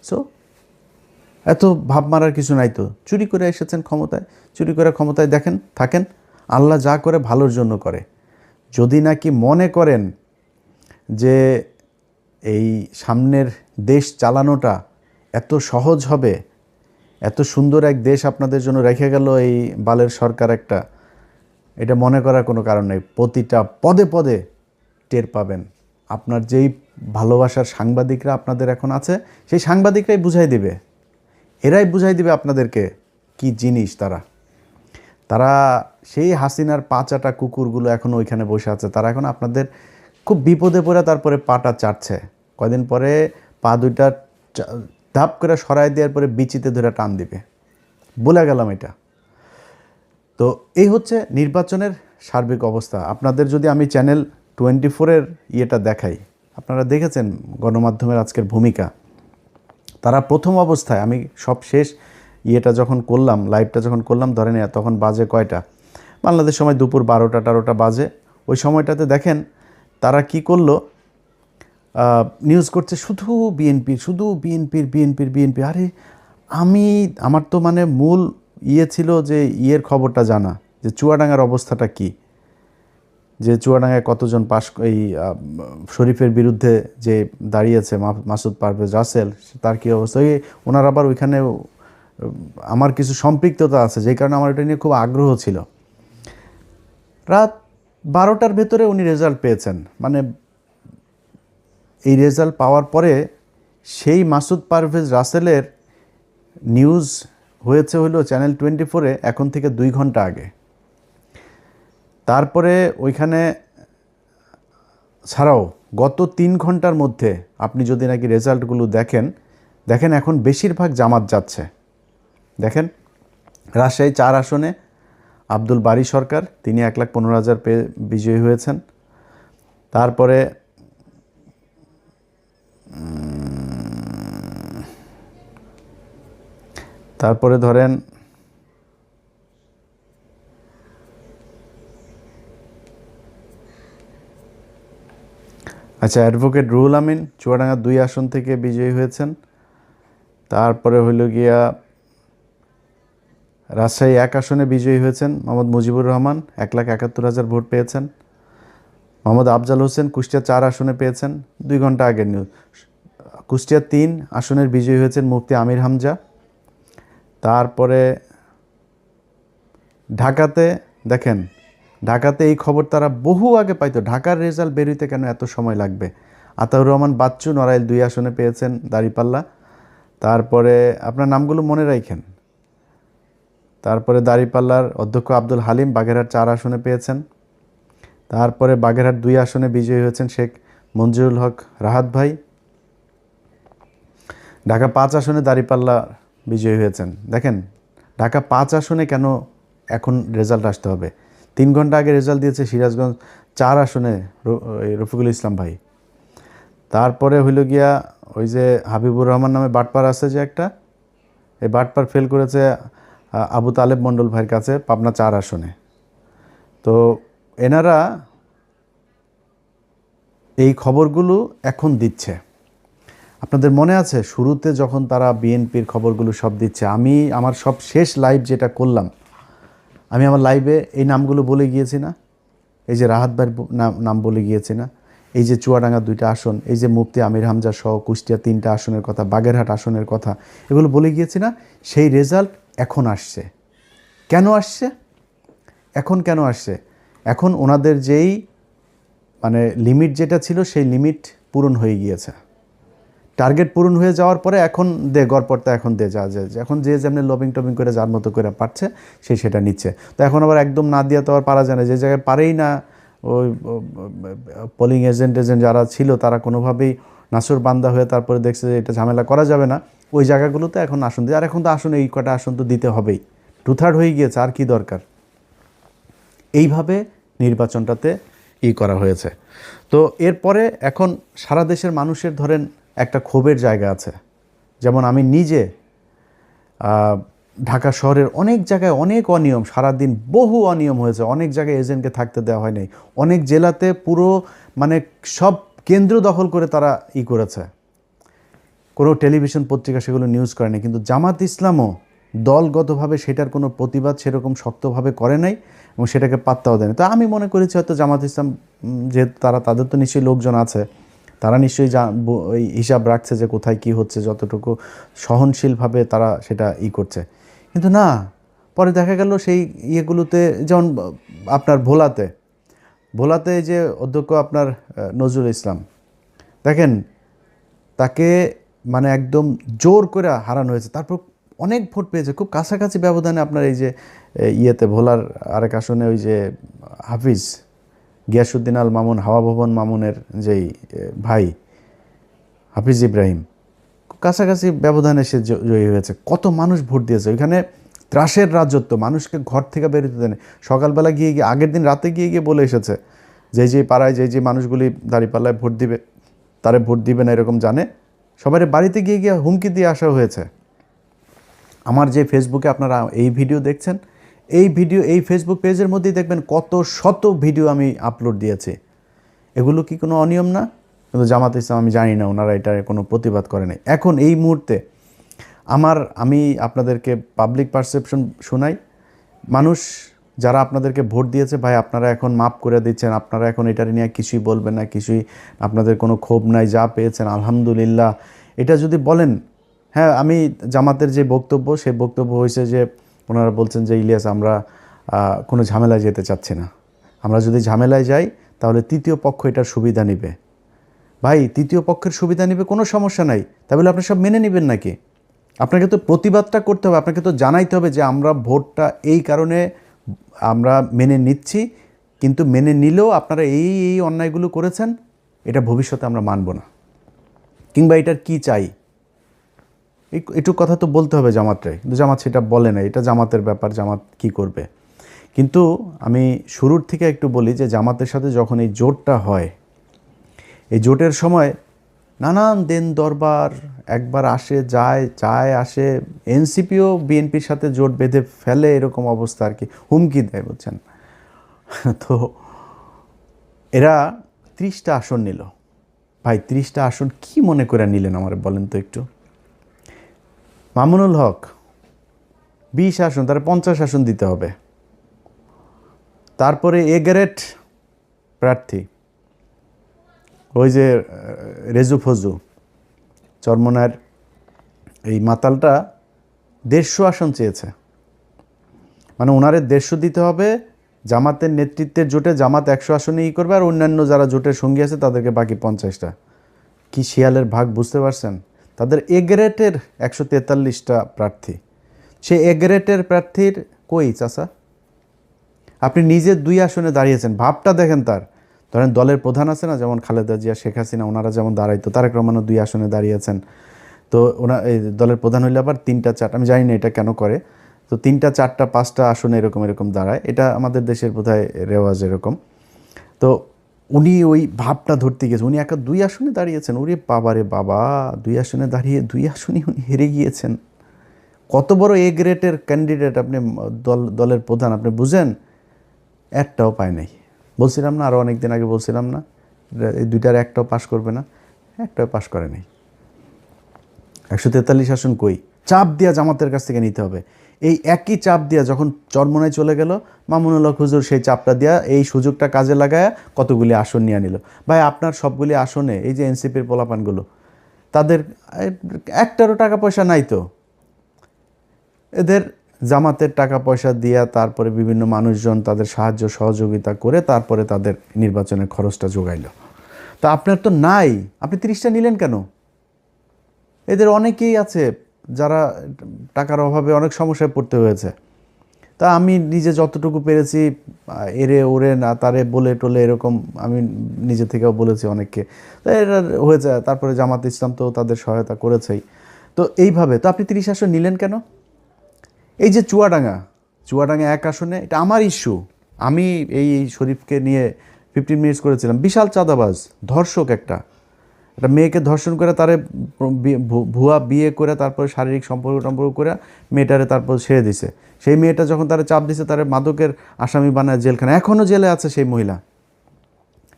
সো এত ভাব মারার কিছু নাই তো, চুরি করে এসেছেন ক্ষমতায়, চুরি করে ক্ষমতায় দেখেন থাকেন। আল্লাহ যা করে ভালোর জন্য করে। যদি নাকি মনে করেন যে এই সামনের দেশ চালানোটা এত সহজ হবে, এত সুন্দর এক দেশ আপনাদের জন্য রেখে গেল এই বালের সরকার একটা, এটা মনে করার কোনো কারণ নেই। প্রতিটা পদে পদে টের পাবেন। আপনার যেই ভালোবাসার সাংবাদিকরা আপনাদের এখন আছে, সেই সাংবাদিকরাই বুঝাই দিবে, এরাই বুঝাই দিবে আপনাদেরকে কি জিনিস তারা। তারা সেই হাসিনার পাচাটা কুকুরগুলো এখন ওইখানে বসে আছে, তারা এখন আপনাদের খুব বিপদে পড়ে তারপরে পাটা চাটছে। কয়দিন পরে পা দুইটা ধাপ করে সরাই দেওয়ার পরে বিচিতে ধরে টান দিবে, বলে গেলাম এটা। তো এই হচ্ছে নির্বাচনের সার্বিক অবস্থা। আপনাদের যদি আমি চ্যানেল 24-এর ইয়েটা দেখাই, আপনারা দেখেছেন গণমাধ্যমের আজকের ভূমিকা। তারা প্রথম অবস্থায়, আমি সব শেষ ইয়েটা যখন করলাম, লাইভটা যখন করলাম, ধরেন তখন বাজে কয়টা, বাংলাদেশ সময় দুপুর 12টা বাজে। ওই সময়টাতে দেখেন তারা কি করলো, নিউজ করছে শুধু বিএনপির, শুধু বিএনপির। আরে আমার তো মানে মূল ছিল যে খবরটা জানা, যে চুয়াডাঙ্গার অবস্থাটা কি, যে চুয়াডাঙ্গায় কতজন এই শরীফের বিরুদ্ধে যে দাঁড়িয়েছে মাসুদ পারভেজ রাসেল, তার কী অবস্থা। ওনার আবার ওইখানে আমার কিছু সম্পৃক্ততা আছে, যেই কারণে আমার এটা নিয়ে খুব আগ্রহ ছিল। রাত 12টার ভেতরে উনি রেজাল্ট পেয়েছেন। মানে এই রেজাল্ট পাওয়ার পরে সেই মাসুদ পারভেজ রাসেলের নিউজ হয়েছে হলো চ্যানেল 24-এ এখন থেকে 2 ঘন্টা আগে। তারপরে ওইখানে ছাড়াও গত 3 ঘন্টার মধ্যে আপনি যদি নাকি রেজাল্টগুলো দেখেন এখন বেশিরভাগ জামাত যাচ্ছে। দেখেন রাজশাহী 4 আসনে আব্দুল বারী সরকার, তিনি 1,15,000 পেয়ে বিজয়ী হয়েছেন। তারপরে তারপরে ধরেন আচ্ছা, অ্যাডভোকেট রুহুল আমিন চুয়াডাঙ্গা 2 আসন থেকে বিজয়ী হয়েছেন। তারপরে হইল গিয়া রাজশাহী 1 আসনে বিজয়ী হয়েছেন মোহাম্মদ মুজিবুর রহমান, 1,71,000 ভোট পেয়েছেন। মোহাম্মদ আফজাল হোসেন কুষ্টিয়া 4 আসনে পেয়েছেন, 2 ঘন্টা আগের নিউজ। কুষ্টিয়া 3 আসনের বিজয়ী হয়েছেন মুফতি আমির হামজা। তারপরে ঢাকাতে দেখেন, ঢাকাতে এই খবর তারা বহু আগে পাইতো, ঢাকার রেজাল্ট বেরোতে কেন এত সময় লাগবে। আতাউর রহমান বাচ্চু নড়াইল 2 আসনে পেয়েছেন দাঁড়িপাল্লা। তারপরে আপনার নামগুলো মনে রাখেন। তারপরে দাঁড়িপাল্লার অধ্যক্ষ আব্দুল হালিম বাগেরহাট 4 আসনে পেয়েছেন। তারপরে বাগেরহাট 2 আসনে বিজয়ী হয়েছেন শেখ মঞ্জুরুল হক রাহাত ভাই। ঢাকা 5 আসনে দাঁড়িপাল্লা বিজয়ী হয়েছেন। দেখেন ঢাকা 5 আসনে কেন এখন রেজাল্ট আসতে হবে? 3 ঘন্টা আগে রেজাল্ট দিয়েছে সিরাজগঞ্জ 4 আসনে রফিকুল ইসলাম ভাই। তারপরে হইল গিয়া ওই যে হাবিবুর রহমান নামে বাটপার আছে যে একটা, এই বাটপার ফেল করেছে আবু তালেব মণ্ডল ভাইয়ের কাছে পাবনা 4 আসনে। তো এনারা এই খবরগুলো এখন দিচ্ছে। আপনাদের মনে আছে শুরুতে যখন তারা বিএনপির খবরগুলো সব দিচ্ছে, আমি আমার সব শেষ লাইভ যেটা করলাম, আমি আমার লাইভে এই নামগুলো বলে গিয়েছি না? এই যে রাহাত ভাইয়ের নাম বলে গিয়েছি না? এই যে চুয়াডাঙ্গা 2টা আসন, এই যে মুফতি আমির হামজা সহ কুষ্টিয়া 3টা আসনের কথা, বাগেরহাট আসনের কথা, এগুলো বলে গিয়েছি না? সেই রেজাল্ট এখন আসছে। কেন আসছে? এখন কেন আসছে? এখন ওনাদের যেই মানে লিমিট যেটা ছিল সেই লিমিট পূরণ হয়ে গিয়েছে। টার্গেট পূরণ হয়ে যাওয়ার পরে এখন গড়পড়তা এখন যা এখন যে যেমনি লবিং টবিং করে যার মতো করে পারছে সেই সেটা নিচ্ছে। তো এখন আবার একদম না দিয়ে তো আর পারা যায় না। যে জায়গায় পারেই না, ওই পোলিং এজেন্ট যারা ছিল তারা কোনোভাবেই নাসুর বান্দা হয়ে তারপরে দেখছে যে এটা ঝামেলা করা যাবে না, ওই জায়গাগুলোতে এখন আসন দিয়ে, আর এখন তো আসন এই কটা আসন তো দিতে হবেই, 2/3 হয়ে গিয়েছে, আর কি দরকার। এইভাবে নির্বাচনটাতে করা হয়েছে। তো এরপরে এখন সারা দেশের মানুষের ধরেন একটা ক্ষোভের জায়গা আছে। যেমন আমি নিজে ঢাকা শহরের অনেক জায়গায় অনেক অনিয়ম, সারাদিন বহু অনিয়ম হয়েছে, অনেক জায়গায় এজেন্টকে থাকতে দেওয়া হয় নাই, অনেক জেলাতে পুরো মানে সব কেন্দ্র দখল করে তারা করেছে, কোনো টেলিভিশন পত্রিকা সেগুলো নিউজ করেনি। কিন্তু জামাত ইসলামও দলগতভাবে সেটার কোনো প্রতিবাদ সেরকম শক্তভাবে করে নাই এবং সেটাকে পাত্তাও দেয়নি। তো আমি মনে করেছি হয়তো জামাত ইসলাম যেহেতু তাদের তো নিশ্চয়ই লোকজন আছে, তারা নিশ্চয়ই ওই হিসাব রাখছে যে কোথায় কি হচ্ছে, যতটুকু সহনশীলভাবে তারা সেটা করছে। কিন্তু না, পরে দেখা গেল সেই ইয়েগুলোতে, যেমন আপনার ভোলাতে যে অধ্যক্ষ আপনার নজরুল ইসলাম, দেখেন তাকে মানে একদম জোর করে হারানো হয়েছে, তারপর অনেক ভোট পেয়েছে খুব কাছাকাছি ব্যবধানে। আপনার এই যে ভোলার আরেক আসনে ওই যে হাফিজ গিয়াসুদ্দিন আল মামুন, হাওয়া ভবন মামুনের যেই ভাই হাফিজ ইব্রাহিম, খুব কাছাকাছি ব্যবধানে সে জয়ী হয়েছে। কত মানুষ ভোট দিয়েছে ওইখানে। ত্রাসের রাজত্ব, মানুষকে ঘর থেকে বেরোতে দেয়নি। সকালবেলা গিয়ে আগের দিন রাতে গিয়ে বলে এসেছে যে পাড়ায় যে মানুষগুলি দাঁড়িপাল্লায় ভোট দিবে তারে ভোট দিবে না এরকম জানে, সবাই বাড়িতে গিয়ে হুমকি দিয়ে আসা হয়েছে। আমার যে ফেসবুকে আপনারা এই ভিডিও দেখছেন, এই ফেসবুক পেজের মধ্যেই দেখবেন কত শত ভিডিও আমি আপলোড দিয়েছি। এগুলো কি কোনো অনিয়ম না? কিন্তু জামাত ইসলাম আমি জানি না ওনারা এটার কোনো প্রতিবাদ করে নাই। এখন এই মুহূর্তে আমি আপনাদেরকে পাবলিক পারসেপশন শোনাই। মানুষ যারা আপনাদেরকে ভোট দিয়েছে, ভাই আপনারা এখন মাপ করে দিচ্ছেন, আপনারা এখন এটার নিয়ে কিছুই বলবেন না, কিছুই আপনাদের কোনো ক্ষোভ নাই, যা পেয়েছেন আলহামদুলিল্লাহ, এটা যদি বলেন। হ্যাঁ, আমি জামাতের যে বক্তব্য, সেই বক্তব্য হয়েছে যে ওনারা বলছেন যে ইলিয়াস আমরা কোনো ঝামেলায় যেতে চাচ্ছি না, আমরা যদি ঝামেলায় যাই তাহলে তৃতীয় পক্ষ এটার সুবিধা নেবে। ভাই তৃতীয় পক্ষের সুবিধা নেবে কোনো সমস্যা নাই, তাহলে আপনি সব মেনে নেবেন নাকি? আপনাকে তো প্রতিবাদটা করতে হবে, আপনাকে তো জানাইতে হবে যে আমরা ভোটটা এই কারণে আমরা মেনে নিচ্ছি, কিন্তু মেনে নিলেও আপনারা এই অন্যায়গুলো করেছেন, এটা ভবিষ্যতে আমরা মানব না, কিংবা এটার কি চাই, একটু কথা তো বলতে হবে জামাতটাই। কিন্তু জামাত সেটা বলে না, এটা জামাতের ব্যাপার, জামাত কি করবে। কিন্তু আমি শুরুর থেকে একটু বলি যে জামাতের সাথে যখন এই জোটটা হয়, এই জোটের সময় নানান দেন দরবার, একবার আসে যায় যায় আসে, এনসিপিও বিএনপির সাথে জোট বেঁধে ফেলে, এরকম অবস্থা আর কি, হুমকি দেয়, বুঝছেন। তো এরা 30টা আসন নিল। ভাই 30টা আসন কি মনে করে নিলেন আমার বলেন তো একটু। মামুনুল হক 20 আসন, তার 50 আসন দিতে হবে। তারপরে এ গ্রেড প্রার্থী ওই যে রেজু ফজু চরমনার এই মাতালটা 150 আসন চেয়েছে, মানে ওনারে 150 দিতে হবে। জামাতের নেতৃত্বের জোটে জামাত 100 আসনে করবে, আর অন্যান্য যারা জোটের সঙ্গী আছে তাদেরকে বাকি 50টা। কি শিয়ালের ভাগ বুঝতে পারছেন। তাদের এ গ্রেডের 143টা প্রার্থী, সে এ গ্রেডের প্রার্থীর কই চাচা? আপনি নিজে 2 আসনে দাঁড়িয়েছেন, ভাবটা দেখেন তার। ধরেন দলের প্রধান আছে না, যেমন খালেদা জিয়া, শেখ হাসিনা, ওনারা যেমন দাঁড়াইতো, তারেক রহমানও 2 আসনে দাঁড়িয়েছেন। তো এই দলের প্রধান হইলে আবার 3টা 4টা, আমি জানি না এটা কেন করে, তো 3টা 4টা 5টা আসনে এরকম এরকম দাঁড়ায়, এটা আমাদের দেশের বোধহয় রেওয়াজ এরকম। তো উনি ওই ভাবটা ধরতে গিয়েছে, উনি একা 2 আসনে দাঁড়িয়েছেন। ওরে বাবারে বাবা, 2 আসনে দাঁড়িয়ে 2 আসনই উনি হেরে গিয়েছেন। কত বড় এ গ্রেডের ক্যান্ডিডেট আপনি, দলের প্রধান, আপনি বুঝেন। একটাও পায় নাই। বলছিলাম না, আরও অনেক দিন আগে বলছিলাম না, এই 2টার একটাও পাশ করবে না, একটাও পাশ করে নাই। 143 আসন কই? চাপ দিয়া জামাতের কাছ থেকে নিতে হবে। এই একই চাপ দিয়া যখন চরমনায় চলে গেল, মামুনুল হক হুজুর সেই চাপটা দিয়া এই সুযোগটা কাজে লাগায় কতগুলি আসন নিয়ে নিল। ভাই আপনার সবগুলি আসনে এই যে এনসিপির পোলাপানগুলো, তাদের একটারও টাকা পয়সা নাই তো। এদের জামাতের টাকা পয়সা দিয়া, তারপরে বিভিন্ন মানুষজন তাদের সাহায্য সহযোগিতা করে তারপরে তাদের নির্বাচনের খরচটা জোগাইল। তা আপনার তো নাই, আপনি 30টা নিলেন কেন? এদের অনেকেই আছে যারা টাকার অভাবে অনেক সমস্যায় পড়তে হয়েছে। তা আমি নিজে যতটুকু পেরেছি, এরে ওরে না তারে বলে টলে এরকম আমি নিজে থেকেও বলেছি অনেককে, তো এটা হয়েছে। তারপরে জামাত ইসলাম তো তাদের সহায়তা করেছেই। তো এইভাবে তো আপনি 30 আসন নিলেন কেন? এই যে চুয়াডাঙ্গা 1 আসনে, এটা আমার ইস্যু। আমি এই শরীফকে নিয়ে 15 মিনিটস করেছিলাম। বিশাল চাঁদাবাজ, ধর্ষক একটা মেয়েকে ধর্ষণ করে, তারে ভুয়া বিয়ে করে, তারপরে শারীরিক সম্পর্ক করে মেয়েটারে তারপর ছেড়ে দিছে। সেই মেয়েটা যখন তারা চাপ দিছে, তারা মাদকের আসামি বানায় জেলখানা, এখনও জেলে আছে সেই মহিলা।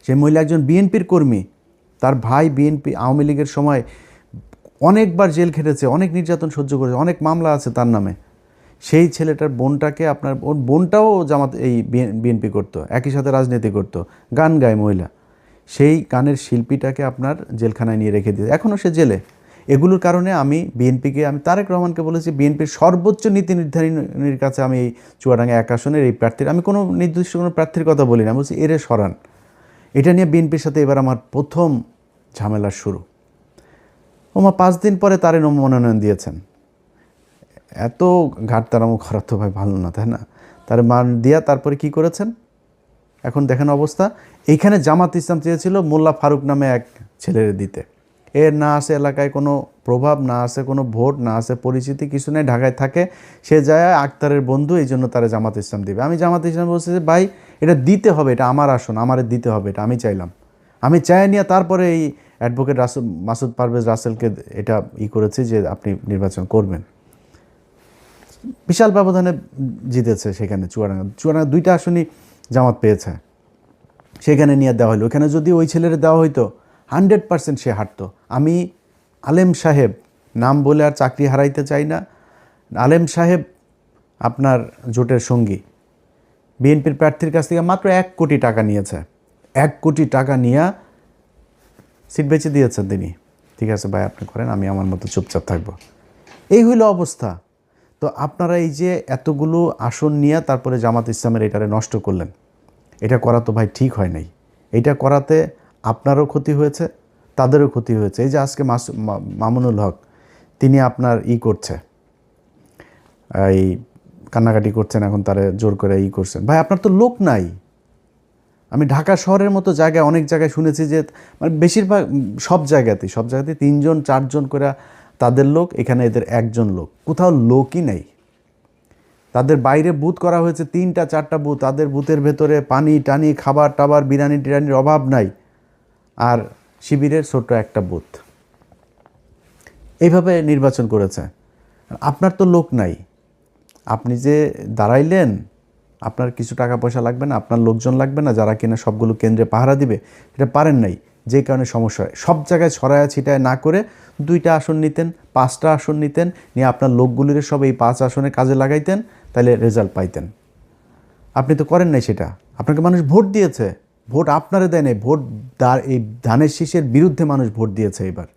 সেই মহিলা একজন বিএনপির কর্মী, তার ভাই বিএনপি আওয়ামী লীগের সময় অনেকবার জেল খেটেছে, অনেক নির্যাতন সহ্য করেছে, অনেক মামলা আছে তার নামে। সেই ছেলেটার বোনটাকে আপনার, ওর বোনটাও জামাত এই বিএনপি করতো, একই সাথে রাজনীতি করতো, গান গায় মহিলা। সেই গানের শিল্পীটাকে আপনার জেলখানায় নিয়ে রেখে দিয়ে এখনও সে জেলে। এগুলোর কারণে আমি বিএনপিকে, আমি তারেক রহমানকে বলেছি, বিএনপির সর্বোচ্চ নীতি নির্ধারণীর কাছে আমি এই চুয়াডাঙ্গা 1 আসনের এই প্রার্থীর, আমি কোনো নির্দিষ্ট কোনো প্রার্থীর কথা বলি না, বলছি এরে সরান। এটা নিয়ে বিএনপির সাথে এবার আমার প্রথম ঝামেলার শুরু। ওমা 5 দিন পরে তারে মনোনয়ন দিয়েছেন। এত ঘাটতারামো করা তো ভাই ভালো না, তাই না? তার মান দিয়া তারপরে কি করেছেন এখন দেখেন অবস্থা। এইখানে জামাত ইসলাম চেয়েছিল মোল্লা ফারুক নামে এক ছেলের দিতে। এর না আছে এলাকায় কোনো প্রভাব, না আছে কোনো ভোট, না আছে পরিচিতি, কিছু নেই, ঢাকায় থাকে। সে যায় আক্তারের বন্ধু, এই জন্য তারা জামাত ইসলাম দিবে। আমি জামাত ইসলাম বলছি যে ভাই এটা দিতে হবে, এটা আমার আসন, আমারে দিতে হবে, এটা আমি চাইলাম। আমি চাই নিয়ে তারপরে এই অ্যাডভোকেট মাসুদ পারভেজ রাসেলকে এটা করেছি যে আপনি নির্বাচন করবেন। বিশাল ব্যবধানে জিতেছে সেখানে চুয়াডাঙ্গা 2টা আসনই জামাত পেয়েছে, সেখানে নিয়ে দেওয়া হলো। ওখানে যদি ওই ছেলের দেওয়া হইতো 100% সে হারতো। আমি আলেম সাহেব নাম বলে আর চাকরি হারাইতে চাই না, আলেম সাহেব আপনার জোটের সঙ্গী বিএনপির প্রার্থীর কাছ থেকে মাত্র 1 কোটি টাকা নিয়েছে। 1 কোটি টাকা নিয়ে সিট বেঁচে দিয়েছেন তিনি। ঠিক আছে ভাই আপনি করেন, আমি আমার মতো চুপচাপ থাকবো। এই হইল অবস্থা। তো আপনারা এই যে এতগুলো আসন নিয়ে তারপরে জামাত ইসলামের এটারে নষ্ট করলেন, এটা করা তো ভাই ঠিক হয় নাই। এটা করাতে আপনারও ক্ষতি হয়েছে, তাদেরও ক্ষতি হয়েছে। এই যে আজকে মামুনুল হক তিনি আপনার করছে, এই কান্নাকাটি করছেন, এখন তারা জোর করে করছেন। ভাই আপনার তো লোক নাই। আমি ঢাকা শহরের মতো জায়গায় অনেক জায়গায় শুনেছি যে মানে বেশিরভাগ সব জায়গাতেই 3জন 4জন করে তাদের লোক, এখানে এদের 1জন লোক, কোথাও লোকই নেই। তাদের বাইরে বুথ করা হয়েছে 3টা 4টা বুথ, তাদের বুথের ভেতরে পানি টানি খাবার টাবার বিরিয়ানি টিরানির অভাব নাই। আর শিবিরের ছোট্ট একটা বুথ, এইভাবে নির্বাচন করেছে। আপনার তো লোক নাই, আপনি যে দাঁড়াইলেন, আপনার কিছু টাকা পয়সা লাগবে না, আপনার লোকজন লাগবে না যারা কিনা সবগুলো কেন্দ্রে পাহারা দিবে, এটা পারেন নাই, যে কারণে সমস্যা হয়। সব জায়গায় ছড়ায়া ছিটায় না করে 2টা আসন নিতেন, 5টা আসন নিতেন, নিয়ে আপনার লোকগুলির সব এই 5 আসনে কাজে লাগাইতেন, তাহলে রেজাল্ট পাইতেন। আপনি তো করেন নাই সেটা। আপনাকে মানুষ ভোট দিয়েছে, ভোট আপনারে দেয় নাই, ভোট এই ধানের শীষের বিরুদ্ধে মানুষ ভোট দিয়েছে। এবার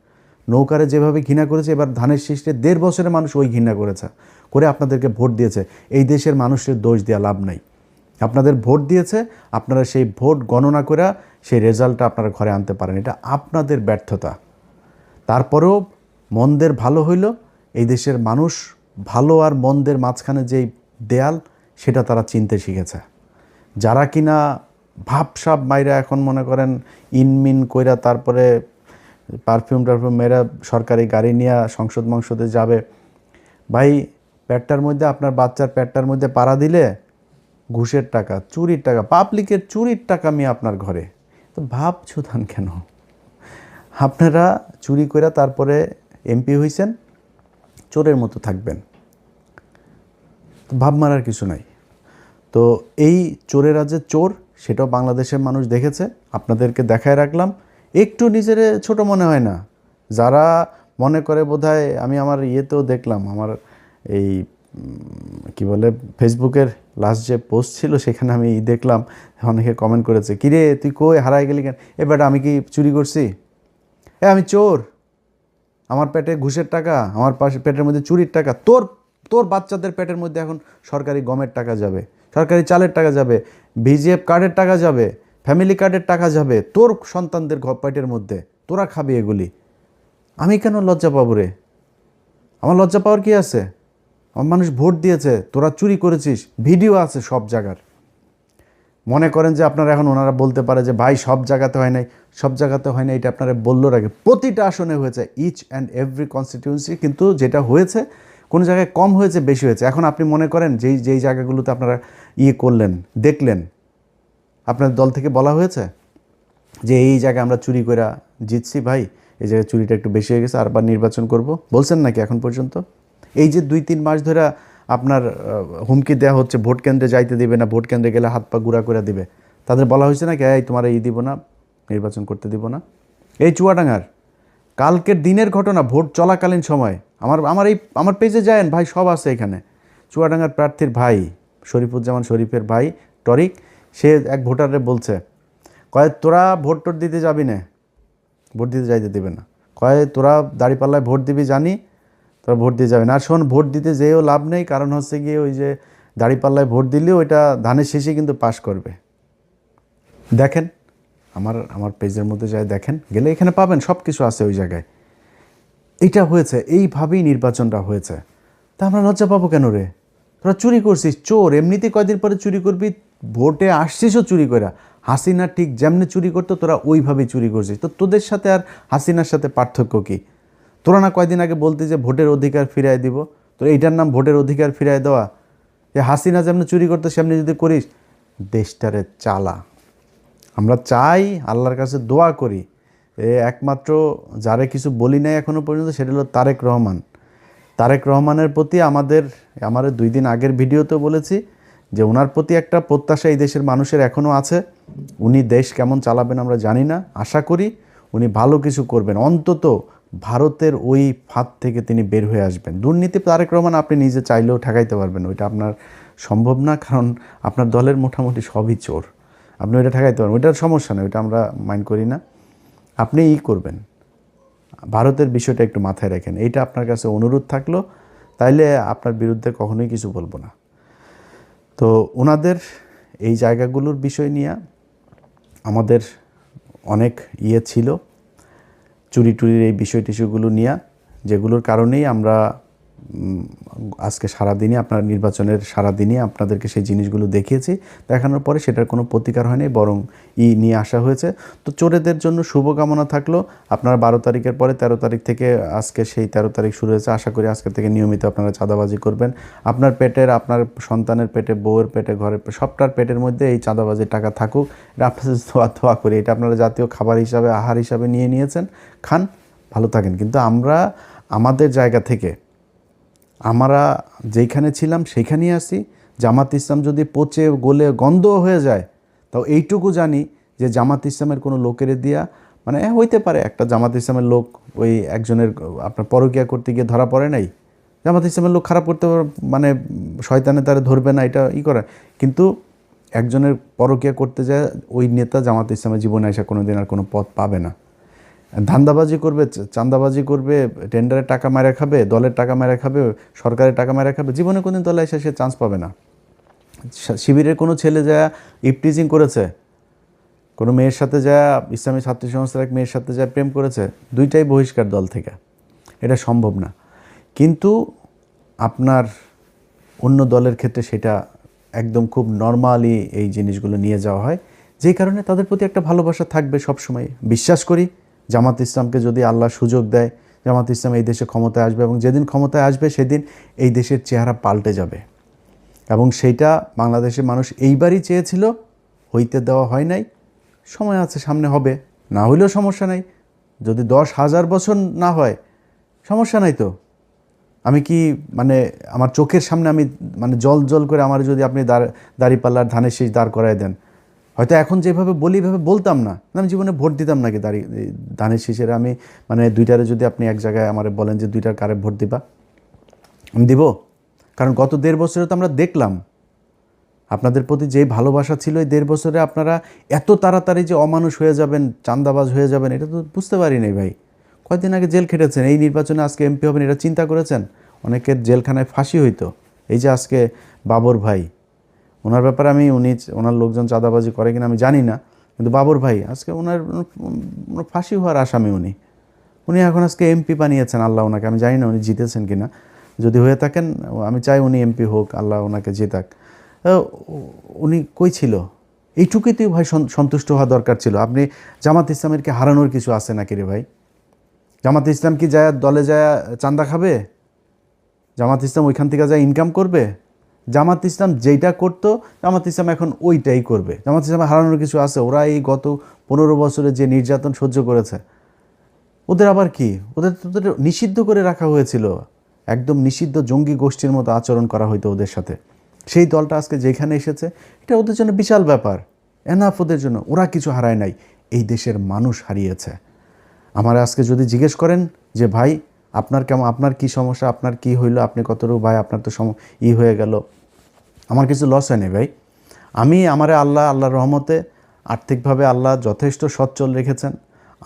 নৌকারে যেভাবে ঘৃণা করেছে, এবার ধানের শীষে 1.5 বছরে মানুষ ওই ঘৃণা করেছে, করে আপনাদেরকে ভোট দিয়েছে। এই দেশের মানুষের দোষ দেওয়া লাভ নাই। আপনাদের ভোট দিয়েছে, আপনারা সেই ভোট গণনা করে সেই রেজাল্টটা আপনারা ঘরে আনতে পারেন, এটা আপনাদের ব্যর্থতা। তারপরেও মন্দের ভালো হইল, এই দেশের মানুষ ভালো আর মন্দের মাঝখানে যেই দেয়াল, সেটা তারা চিনতে শিখেছে। যারা কিনা ভাবসাব মাইরা এখন মনে করেন ইনমিন কইরা তারপরে পারফিউম মেয়েরা সরকারি গাড়ি নিয়ে সংসদে যাবে, ভাই পেটটার মধ্যে, আপনার বাচ্চার পেটটার মধ্যে পাড়া দিলে ঘুষের টাকা, চুরির টাকা, পাবলিকের চুরির টাকা নিয়ে আপনার ঘরে, তো ভাব ছুতান কেন? আপনারা চুরি করে তারপরে এমপি হইছেন, চোরের মতো থাকবেন, তো ভাব মারার কিছু নাই। তো এই চোরেরা যে চোর, সেটাও বাংলাদেশের মানুষ দেখেছে, আপনাদেরকে দেখায় রাখলাম। একটু নিজের ছোট মনে হয় না? যারা মনে করে বোধহয়, আমি আমার ইয়েতেও দেখলাম, আমার এই কি বলে ফেসবুকের লাস্ট যে পোস্ট ছিল, সেখানে আমি দেখলাম অনেকে কমেন্ট করেছে, কিরে তুই কই হারাই গেলি কেন? এবার আমি কি চুরি করছি? আমি চোর, আমার পেটে ঘুষের টাকা, আমার পাশে পেটের মধ্যে চুরির টাকা, তোর তোর বাচ্চাদের পেটের মধ্যে এখন সরকারি গমের টাকা যাবে, সরকারি চালের টাকা যাবে, ভিজিএফ কার্ডের টাকা যাবে, ফ্যামিলি কার্ডের টাকা যাবে তোর সন্তানদের পেটের মধ্যে, তোরা খাবি এগুলি। আমি কেন লজ্জা পাবো রে? আমার লজ্জা পাওয়ার কি আছে? আমার মানুষ ভোট দিয়েছে, তোরা চুরি করেছিস, ভিডিও আছে সব জায়গার। মনে করেন যে আপনারা এখন ওনারা বলতে পারে যে ভাই সব জায়গাতে হয় নাই, সব জায়গাতে হয় না, এটা আপনারা বললো আগে, প্রতিটা আসনে হয়েছে, ইচ অ্যান্ড এভরি কনস্টিটিউয়েন্সি, কিন্তু যেটা হয়েছে কোনো জায়গায় কম হয়েছে, বেশি হয়েছে। এখন আপনি মনে করেন যেই জায়গাগুলোতে আপনারা করলেন, দেখলেন, আপনার দল থেকে বলা হয়েছে যে এই জায়গায় আমরা চুরি করে জিতছি, ভাই এই জায়গায় চুরিটা একটু বেশি হয়ে গেছে, আরবার নির্বাচন করব, বলছেন নাকি এখন পর্যন্ত? এই যে 2-3 মাস ধরে আপনার হুমকি দেওয়া হচ্ছে, ভোট কেন্দ্রে যাইতে দিবে না, ভোট কেন্দ্রে গেলে হাত পা গুঁড়া করে দিবে, তাদের বলা হয়েছে নাকি এই তোমার দিব না, নির্বাচন করতে দিব না? এই চুয়াডাঙ্গার কালকের দিনের ঘটনা, ভোট চলাকালীন সময়, আমার পেজে যায়েন ভাই, সব আছে এখানে। চুয়াডাঙ্গার প্রার্থীর ভাই শরীফুজ্জামান শরীফের ভাই টরিক, সে এক ভোটারে বলছে, কয় তোরা ভোট দিতে যাবি না, ভোট দিতে যাইতে দেবে না, কয় তোরা দাঁড়িপাল্লায় ভোট দিবি জানি, তোরা ভোট দিয়ে যাবে না। আর শোন, ভোট দিতে যেও লাভ নেই, কারণ হচ্ছে গিয়ে ওই যে দাঁড়িপাল্লায় ভোট দিলেও ওইটা ধানের শেষে কিন্তু পাস করবে। দেখেন আমার পেজের মধ্যে যায় দেখেন, গেলে এখানে পাবেন, সব কিছু আছে ওই জায়গায়। এইটা হয়েছে, এইভাবেই নির্বাচনটা হয়েছে। তা আমরা লজ্জা পাবো কেন রে? তোরা চুরি করছিস, চোর, এমনিতে কয়দিন পরে চুরি করবি, ভোটে আসছিসও চুরি করে। হাসিনা ঠিক যেমনি চুরি করতো, তোরা ওইভাবেই চুরি করছিস। তো তোদের সাথে আর হাসিনার সাথে পার্থক্য কী? তোরা না কয়দিন আগে বলতে যে ভোটের অধিকার ফিরায় দিব, তোর এইটার নাম ভোটের অধিকার ফিরায় দেওয়া? যে হাসিনা যেমনি চুরি করতো সেমনি যদি করিস, দেশটারে চালা। আমরা চাই, আল্লাহর কাছে দোয়া করি, একমাত্র যারে কিছু বলি নাই এখনও পর্যন্ত, সেটা হলো তারেক রহমান। তারেক রহমানের প্রতি আমার 2 দিন আগের ভিডিওতেও বলেছি যে ওনার প্রতি একটা প্রত্যাশা এই দেশের মানুষের এখনও আছে। উনি দেশ কেমন চালাবেন আমরা জানি না, আশা করি উনি ভালো কিছু করবেন, অন্তত ভারতের ওই ফাঁদ থেকে তিনি বের হয়ে আসবেন। দুর্নীতি তারেক রহমান আপনি নিজে চাইলেও ঠেকাইতে পারবেন, ওইটা আপনার সম্ভব না, কারণ আপনার দলের মোটামুটি সবই চোর, আপনি ওইটা ঠেকাইতে পারবেন, ওইটার সমস্যা নেই, ওইটা আমরা মাইন্ড করি না। আপনি করবেন, ভারতের বিষয়টা একটু মাথায় রাখেন, এইটা আপনার কাছে অনুরোধ থাকলো, তাইলে আপনার বিরুদ্ধে কখনোই কিছু বলবো না। তো ওনাদের এই জায়গাগুলোর বিষয় নিয়ে আমাদের অনেক ছিল, চুরি টুরির এই বিষয়গুলো নিয়ে, যেগুলোর কারণেই আমরা আজকে সারাদিনই আপনার নির্বাচনের সারাদিনই আপনাদেরকে সেই জিনিসগুলো দেখিয়েছি। দেখানোর পরে সেটার কোনো প্রতিকার হয়নি, বরং নিয়ে আসা হয়েছে। তো চোরেদের জন্য শুভকামনা থাকলো। আপনারা 12 তারিখের পরে 13 তারিখ থেকে, আজকে সেই 13 তারিখ শুরু হয়েছে, আশা করি আজকে থেকে নিয়মিত আপনারা চাঁদাবাজি করবেন। আপনার পেটের, আপনার সন্তানের পেটে, বউয়ের পেটে, ঘরের সবটার পেটের মধ্যে এই চাঁদাবাজির টাকা থাকুক, এটা আপনাদের দোয়া করি। এটা আপনারা জাতীয় খাবার হিসাবে, আহার হিসাবে নিয়েছেন, খান, ভালো থাকেন। কিন্তু আমাদের জায়গা থেকে আমরা যেইখানে ছিলাম সেইখানেই আছি। জামাত ইসলাম যদি পচে গলে গন্ধ হয়ে যায়, তাও এইটুকু জানি যে জামাত ইসলামের কোনো লোকের দিয়া মানে হইতে পারে একটা জামাত ইসলামের লোক ওই একজনের আপনার পরকীয়া করতে গিয়ে ধরা পড়ে নাই, জামাত ইসলামের লোক খারাপ করতে মানে শয়তানে তারা ধরবে না, এটা করে। কিন্তু একজনের পরকীয়া করতে যায় ওই নেতা জামাত ইসলামের জীবনে এসে কোনো দিন আর কোনো পথ পাবে না। ধান্দাবাজি করবে, চাঁদাবাজি করবে, টেন্ডারের টাকা মেরে খাবে, দলের টাকা মেরে খাবে, সরকারের টাকা মেরে খাবে, জীবনে কোনোদিন দলে এসে সে চান্স পাবে না। শিবিরের কোনো ছেলে যা ইপটিজিং করেছে, কোনো মেয়ের সাথে যা ইসলামী ছাত্র সংস্থার এক মেয়ের সাথে যা প্রেম করেছে, দুইটাই বহিষ্কার দল থেকে, এটা সম্ভব না। কিন্তু আপনার অন্য দলের ক্ষেত্রে সেটা একদম খুব নর্মালি এই জিনিসগুলো নিয়ে যাওয়া হয়, যেই কারণে তাদের প্রতি একটা ভালোবাসা থাকবে সবসময়। বিশ্বাস করি জামাত ইসলামকে যদি আল্লাহ সুযোগ দেয়, জামাত ইসলাম এই দেশে ক্ষমতায় আসবে, এবং যেদিন ক্ষমতায় আসবে সেদিন এই দেশের চেহারা পাল্টে যাবে। এবং সেইটা বাংলাদেশের মানুষ এইবারই চেয়েছিল, হইতে দেওয়া হয় নাই। সময় আছে, সামনে হবে, না হইলেও সমস্যা নাই। যদি 10,000 বছর না হয় সমস্যা নাই তো। আমি কি মানে আমার চোখের সামনে আমি মানে জল জল করে আমার যদি আপনি দাড়িপাল্লার ধানের শীষ দাঁড় করায় দেন, হয়তো এখন যেভাবে বলি এভাবে বলতাম না, আমি জীবনে ভোট দিতাম নাকি ধানের শীষের। আমি মানে দুইটারে যদি আপনি এক জায়গায় আমার বলেন যে দুইটার কারে ভোট দিবা, আমি দিব। কারণ গত 1.5 বছরে তো আমরা দেখলাম আপনাদের প্রতি যেই ভালোবাসা ছিল, এই 1.5 বছরে আপনারা এত তাড়াতাড়ি যে অমানুষ হয়ে যাবেন, চাঁদাবাজ হয়ে যাবেন, এটা তো বুঝতে পারি নাই ভাই। কয়েকদিন আগে জেল খেটেছেন, এই নির্বাচনে আজকে এমপি হবেন, এটা চিন্তা করেছেন? অনেকের জেলখানায় ফাঁসি হইতো। এই যে আজকে বাবর ভাই, ওনার ব্যাপারে আমি ওনার লোকজন চাঁদাবাজি করে কিনা আমি জানি না, কিন্তু বাবর ভাই আজকে ওনার ফাঁসি হওয়ার আসামি। উনি এখন আজকে এমপি বানিয়েছেন আল্লাহ ওনাকে। আমি জানি না উনি জিতেছেন কিনা, যদি হয়ে থাকেন আমি চাই উনি এমপি হোক, আল্লাহ ওনাকে জেতাক। উনি কই ছিল? এইটুকুতেই ভাই সন্তুষ্ট হওয়া দরকার ছিল। আপনি জামাত ইসলামের কি হারানোর কিছু আছে নাকি রে ভাই? জামাত ইসলাম কি যায় দলে যায় চাঁদা খাবে? জামাত ইসলাম ওইখান থেকে যায় ইনকাম করবে? জামাত ইসলাম যেইটা করতো জামাত ইসলাম এখন ওইটাই করবে। জামাত ইসলাম হারানোর কিছু আছে? ওরা এই গত 15 বছরে যে নির্যাতন সহ্য করেছে, ওদের আবার কি? ওদের নিষিদ্ধ করে রাখা হয়েছিল, একদম নিষিদ্ধ জঙ্গি গোষ্ঠীর মতো আচরণ করা হইতো ওদের সাথে। সেই দলটা আজকে যেখানে এসেছে, এটা ওদের জন্য বিশাল ব্যাপার। এনাফ ওদের জন্য। ওরা কিছু হারায় নাই, এই দেশের মানুষ হারিয়েছে। আমার আজকে যদি জিজ্ঞেস করেন যে ভাই আপনার কেমন, আপনার কি সমস্যা, আপনার কি হইলো, আপনি কতটুকু ভাই আপনার তো হয়ে গেল, আমার কিছু লস হয়নি ভাই। আমারে আল্লাহর রহমতে আর্থিকভাবে আল্লাহ যথেষ্ট সচ্ছল রেখেছেন,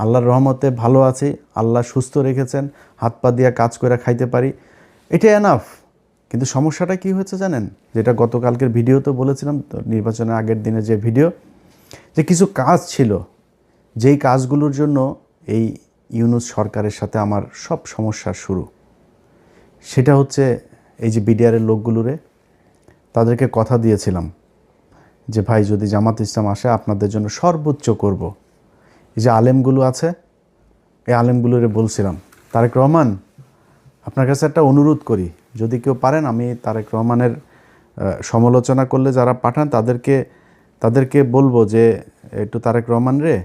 আল্লাহর রহমতে ভালো আছি, আল্লাহ সুস্থ রেখেছেন, হাত পা দিয়ে কাজ করে খাইতে পারি, এটাই এনাফ। কিন্তু সমস্যাটা কি হয়েছে জানেন? যেটা গতকালকের ভিডিওতে বলেছিলাম, নির্বাচনের আগের দিনে যে ভিডিও, যে কিছু কাজ ছিল যেই কাজগুলোর জন্য এই ইউনূস সরকারের সাথে আমার সব সমস্যার শুরু। সেটা হচ্ছে এই যে বিডিআরের লোকগুলোরে তাদেরকে কথা দিয়েছিলাম যে ভাই যদি জামাত ইসলাম আসে আপনাদের জন্য সর্বোচ্চ করব। এই যে আলেমগুলো আছে, এই আলেমগুলোরে বলছিলাম তারেক রহমান আপনার কাছে একটা অনুরোধ করি, যদি কেউ পারেন আমি তারেক রহমানের সমালোচনা করলে যারা পাঠান তাদেরকে বলবো যে একটু তারেক রহমান রে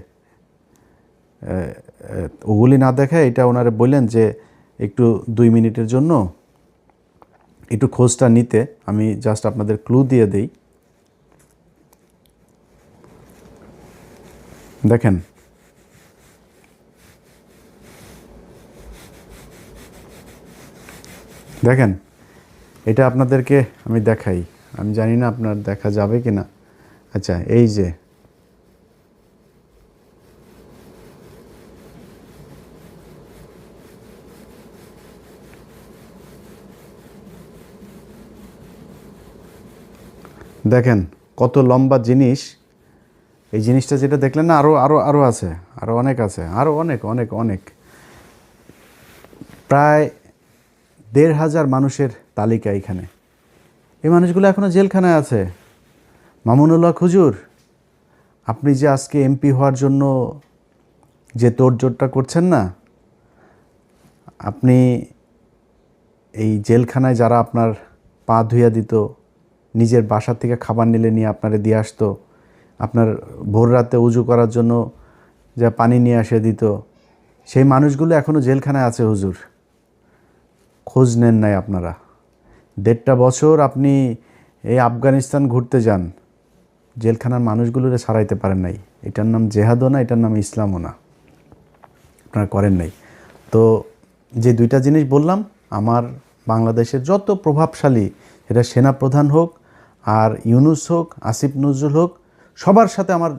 ওগুলি না দেখায় এটা ওনারে বললেন যে একটু 2 মিনিটের জন্য একটু খোঁজটা নিতে। আমি জাস্ট আপনাদের ক্লু দিয়ে দেই। দেখেন দেখেন এটা আপনাদেরকে আমি দেখাই, আমি জানি না আপনার দেখা যাবে কি না। আচ্ছা এই যে দেখেন কত লম্বা জিনিস। এই জিনিসটা যেটা দেখলেন না, আরও আরও আরও আছে, আরও অনেক আছে, আরও অনেক অনেক অনেক, প্রায় 1,500 মানুষের তালিকা এখানে। এই মানুষগুলো এখনও জেলখানায় আছে। মামুনুল হক হুজুর, আপনি যে আজকে এমপি হওয়ার জন্য যে তোড়জোড়টা করছেন না, আপনি এই জেলখানায় যারা আপনার পা ধুইয়া দিত, নিজের বাসা থেকে খাবার নিলে নিয়ে আপনারে দিয়ে আসতো, আপনার ভোর রাতে উজু করার জন্য যা পানি নিয়ে এসে দিত, সেই মানুষগুলো এখনও জেলখানায় আছে হুজুর। খোঁজ নেন নাই আপনারা। 1.5 বছর আপনি এই আফগানিস্তান ঘুরতে যান, জেলখানার মানুষগুলোরে ছাড়াইতে পারেন নাই। এটার নাম জেহাদও না, এটার নাম ইসলামও না, আপনারা করেন নাই। তো যে 2টা জিনিস বললাম, আমার বাংলাদেশের যত প্রভাবশালী, এটা সেনাপ্রধান হোক আর ইউনূস হোক, আসিফ নজরুল হোক, সবার সাথে আমার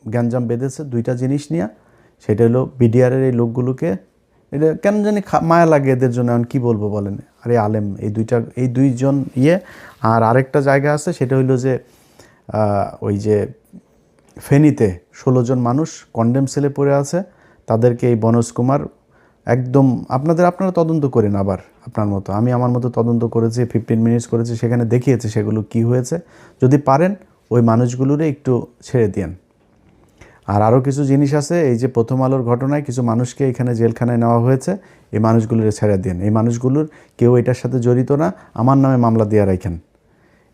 গ্যাঞ্জাম বেঁধেছে 2টা জিনিস নিয়ে। সেটা হলো বিডিআরের এই লোকগুলোকে, এটা কেন জানি মায়া লাগে এদের জন্য। এখন কী বলবো বলেন, আরে আলেম এই দুইজন আর আরেকটা জায়গা আছে, সেটা হইলো যে ওই যে ফেনীতে 16 জন মানুষ কন্ডেম সেলে পড়ে আছে, তাদেরকে এই বনজ কুমার একদম আপনারা তদন্ত করেন আবার আপনার মতো, আমি আমার মতো তদন্ত করেছি, 15 মিনিটস করেছি, সেখানে দেখিয়েছে সেগুলো কি হয়েছে। যদি পারেন ওই মানুষগুলোরে একটু ছেড়ে দিন। আর আরও কিছু জিনিস আছে, এই যে প্রথম আলোর ঘটনায় কিছু মানুষকে এখানে জেলখানায় নেওয়া হয়েছে, এই মানুষগুলোর ছেড়ে দিন। এই মানুষগুলোর কেউ এটার সাথে জড়িত না, আমার নামে মামলা দিয়ে রাখেন।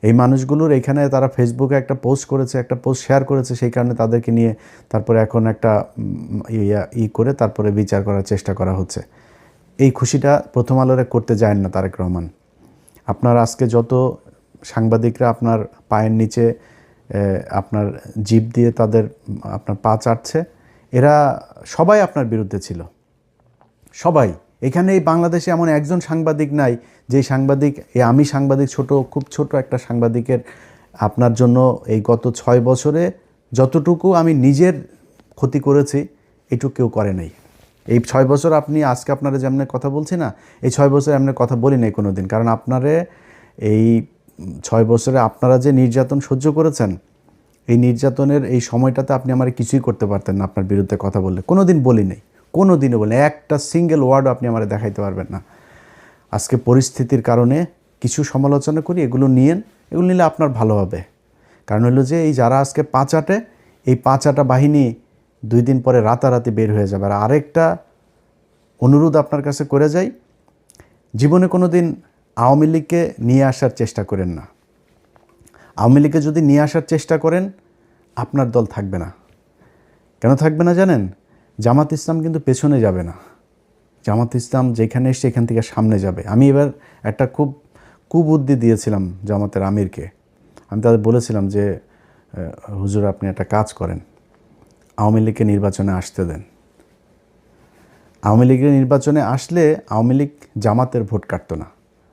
এই মানুষগুলোর এখানে তারা ফেসবুকে একটা পোস্ট করেছে, একটা পোস্ট শেয়ার করেছে, সেই কারণে তাদেরকে নিয়ে তারপরে এখন একটা করে তারপরে বিচার করার চেষ্টা করা হচ্ছে। এই খুশিটা প্রথম আলোরে করতে যায় না তারেক রহমান। আপনার আজকে যত সাংবাদিকরা আপনার পায়ের নিচে আপনার জিভ দিয়ে আপনার পা চাটছে, এরা সবাই আপনার বিরুদ্ধে ছিল, সবাই। এখানে এই বাংলাদেশে এমন একজন সাংবাদিক নাই যে সাংবাদিক, আমি সাংবাদিক খুব ছোট একটা সাংবাদিকের আপনার জন্য এই গত 6 বছরে যতটুকু আমি নিজের ক্ষতি করেছি এটুকু কেউ করে নাই। এই 6 বছর আপনি আজকে আপনারা যেমন কথা বলছি না, এই 6 বছরে এমন কথা বলি নাই কোনো দিন। কারণ আপনারে এই 6 বছরে আপনারা যে নির্যাতন সহ্য করেছেন, এই নির্যাতনের এই সময়টাতে আপনি আমার কিছুই করতে পারতেন না আপনার বিরুদ্ধে কথা বললে। কোনো দিন বলি নাই, কোনো দিনও বলি, একটা সিঙ্গেল ওয়ার্ডও আপনি আমার দেখাইতে পারবেন না। আজকে পরিস্থিতির কারণে কিছু সমালোচনা করি, এগুলো নিলে আপনার ভালো হবে। কারণ হলো যে এই যারা আজকে পাঁচাটে, এই পাঁচাটা বাহিনী 2 দিন পরে রাতারাতি বের হয়ে যাবে। আর আরেকটা অনুরোধ আপনার কাছে করে যাই, জীবনে কোনো দিন আওয়ামী লীগকে নিয়ে আসার চেষ্টা করেন না। আওয়ামী লীগকে যদি নিয়ে আসার চেষ্টা করেন, আপনার দল থাকবে না। কেন থাকবে না জানেন? জামাত ইসলাম কিন্তু পেছনে যাবে না। জামাত ইসলাম যেখানে এসছে এখান থেকে সামনে যাবে। আমি এবার একটা খুব কুবুদ্ধি দিয়েছিলাম জামাতের আমিরকে। আমি তাদের বলেছিলাম যে হুজুর আপনি একটা কাজ করেন, আওয়ামী লীগকে নির্বাচনে আসতে দেন। আওয়ামী লীগের নির্বাচনে আসলে আওয়ামী লীগ জামাতের ভোট কাটতো না,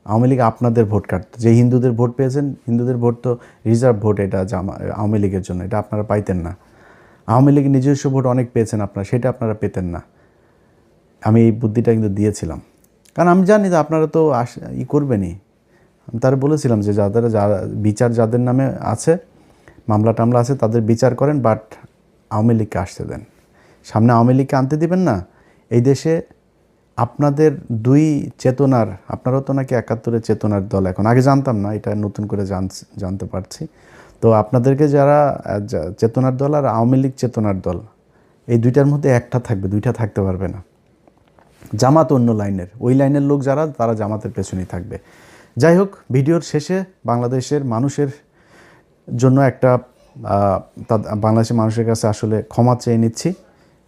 আওয়ামী লীগ আপনাদের ভোট কাটতো। যে হিন্দুদের ভোট পেয়েছেন, হিন্দুদের ভোট তো রিজার্ভ ভোট, এটা আওয়ামী লীগের জন্য, এটা আপনারা পাইতেন না। আওয়ামী লীগের নিজস্ব ভোট অনেক পেয়েছেন আপনারা, সেটা আপনারা পেতেন না। আমি এই বুদ্ধিটা কিন্তু দিয়েছিলাম, কারণ আমি জানি যে আপনারা তো করবেনই। আমি তারা বলেছিলাম যে বিচার যাদের নামে আছে, মামলা টামলা আছে, তাদের বিচার করেন, বাট আওয়ামী লীগকে আসতে দেন। সামনে আওয়ামী লীগকে আনতে দিবেন না। এই দেশে আপনাদের 2 চেতনার, আপনারাও তো নাকি 71-এর চেতনার দল, এখন আগে জানতাম না, এটা নতুন করে জানতে পারছি। তো আপনাদেরকে যারা চেতনার দল আর আওয়ামী লীগ চেতনার দল, এই 2টার মধ্যে একটা থাকবে, 2টা থাকতে পারবে না। জামাত অন্য লাইনের, ওই লাইনের লোক যারা, তারা জামাতের পেছনেই থাকবে। যাই হোক, ভিডিওর শেষে বাংলাদেশের মানুষের জন্য একটা বাংলাদেশের মানুষের কাছে আসলে ক্ষমা চেয়ে নিচ্ছি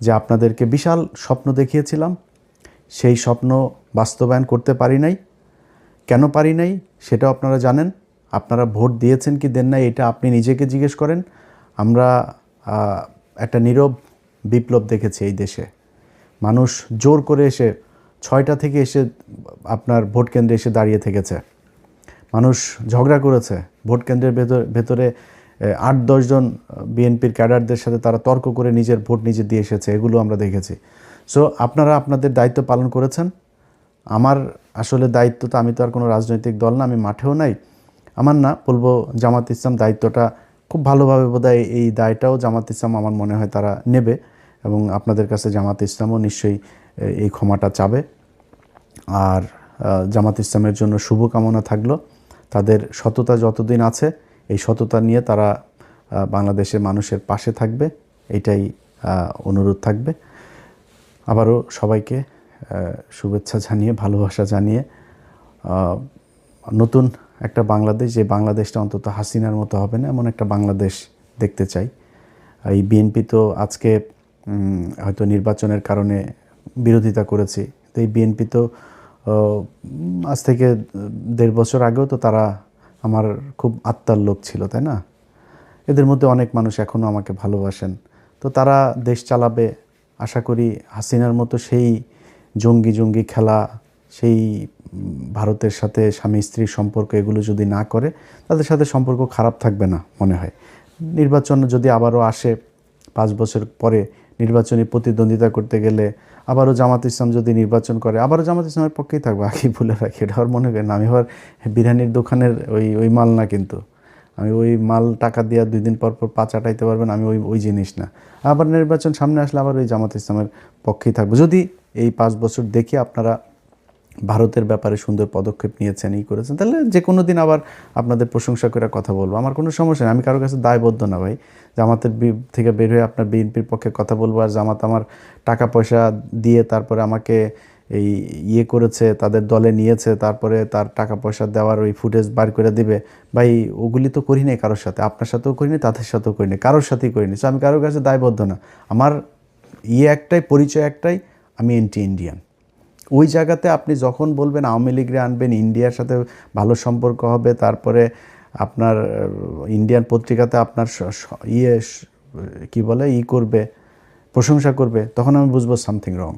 যে আপনাদেরকে বিশাল স্বপ্ন দেখিয়েছিলাম, সেই স্বপ্ন বাস্তবায়ন করতে পারি নাই। কেন পারি নাই সেটাও আপনারা জানেন। আপনারা ভোট দিয়েছেন কি দেন নাই, এটা আপনি নিজেকে জিজ্ঞেস করেন। আমরা একটা নীরব বিপ্লব দেখেছি এই দেশে। মানুষ জোর করে এসে 6টা থেকে এসে আপনার ভোট কেন্দ্রে এসে দাঁড়িয়ে থেকেছে। মানুষ ঝগড়া করেছে ভোট কেন্দ্রের ভেতরে, 8-10 জন বিএনপির ক্যাডারদের সাথে তারা তর্ক করে নিজের ভোট নিজে দিয়ে এসেছে, এগুলো আমরা দেখেছি। সো আপনারা আপনাদের দায়িত্ব পালন করেছেন। আমার আসলে দায়িত্ব তো, আমি তো আর কোনো রাজনৈতিক দল না, আমি মাঠেও নাই। আমার না বলবো জামাত ইসলাম দায়িত্বটা খুব ভালোভাবে, বোধহয় এই দায়টাও জামাত ইসলাম আমার মনে হয় তারা নেবে, এবং আপনাদের কাছে জামাত ইসলামও নিশ্চয়ই এই ক্ষমাটা চাবে। আর জামাত ইসলামের জন্য শুভকামনা থাকলো। তাদের সততা যতদিন আছে, এই সততা নিয়ে তারা বাংলাদেশের মানুষের পাশে থাকবে, এটাই অনুরোধ থাকবে। আবারও সবাইকে শুভেচ্ছা জানিয়ে, ভালোবাসা জানিয়ে, নতুন একটা বাংলাদেশ, যে বাংলাদেশটা অন্তত হাসিনার মতো হবে না, এমন একটা বাংলাদেশ দেখতে চাই। এই বিএনপি তো আজকে হয়তো নির্বাচনের কারণে বিরোধিতা করেছি, তো এই বিএনপি তো আজ থেকে 1.5 বছর আগেও তো তারা আমার খুব আত্মার লোক ছিল, তাই না? এদের মধ্যে অনেক মানুষ এখনও আমাকে ভালোবাসেন। তো তারা দেশ চালাবে, আশা করি হাসিনার মতো সেই জঙ্গি খেলা, সেই ভারতের সাথে স্বামী স্ত্রীর সম্পর্ক, এগুলো যদি না করে তাদের সাথে সম্পর্ক খারাপ থাকবে না মনে হয়। নির্বাচন যদি আবারও আসে 5 বছর পরে, নির্বাচনী প্রতিদ্বন্দ্বিতা করতে গেলে আবারও জামাত ইসলাম যদি নির্বাচন করে, আবারও জামাত ইসলামের পক্ষেই থাকবে। আগেই বলে রাখি, এটা আর মনে করেন আমি আবার বিরিয়ানির দোকানের ওই মাল না, কিন্তু আমি ওই মাল টাকা দিয়ে 2 দিন পর পর পা চাটাইতে পারবেন, আমি ওই জিনিস না। আবার নির্বাচন সামনে আসলে আবার ওই জামাত ইসলামের পক্ষেই থাকবে। যদি এই 5 বছর দেখি আপনারা ভারতের ব্যাপারে সুন্দর পদক্ষেপ নিয়েছেন, করেছেন, তাহলে যে কোনো দিন আবার আপনাদের প্রশংসা করে কথা বলবো, আমার কোনো সমস্যা নেই। আমি কারোর কাছে দায়বদ্ধ না ভাই, জামাতের থেকে বের হয়ে আপনার বিএনপির পক্ষে কথা বলবো, আর জামাত আমার টাকা পয়সা দিয়ে তারপরে আমাকে করেছে, তাদের দলে নিয়েছে, তারপরে তার টাকা পয়সা দেওয়ার ওই ফুটেজ বার করে দিবে, ভাই ওগুলি তো করি নাই কারোর সাথে, আপনার সাথেও করিনি, তাদের সাথেও করিনি, কারোর সাথেই করিনি। সো আমি কারোর কাছে দায়বদ্ধ না। আমার একটাই পরিচয়, একটাই, আমি এন্টি ইন্ডিয়ান। ওই জায়গাতে আপনি যখন বলবেন আওয়ামী লীগরে আনবেন, ইন্ডিয়ার সাথে ভালো সম্পর্ক হবে, তারপরে আপনার ইন্ডিয়ান পত্রিকাতে আপনার কি বলে করবে, প্রশংসা করবে, তখন আমি বুঝবো সামথিং রং,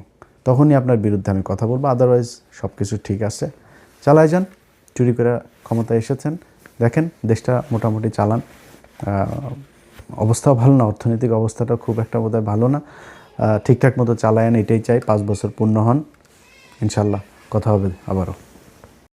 তখনই আপনার বিরুদ্ধে আমি কথা বলবো। আদারওয়াইজ সব কিছু ঠিক আছে, চালায় যান। চুরি করে ক্ষমতায় এসেছেন, দেখেন দেশটা মোটামুটি চালান। অবস্থাও ভালো না, অর্থনৈতিক অবস্থাটা খুব একটা বোধহয় ভালো না, ঠিকঠাক মতো চালায়েন, এটাই চাই। 5 বছর পূর্ণ হন, ইনশাল্লাহ কথা হবে আবারও।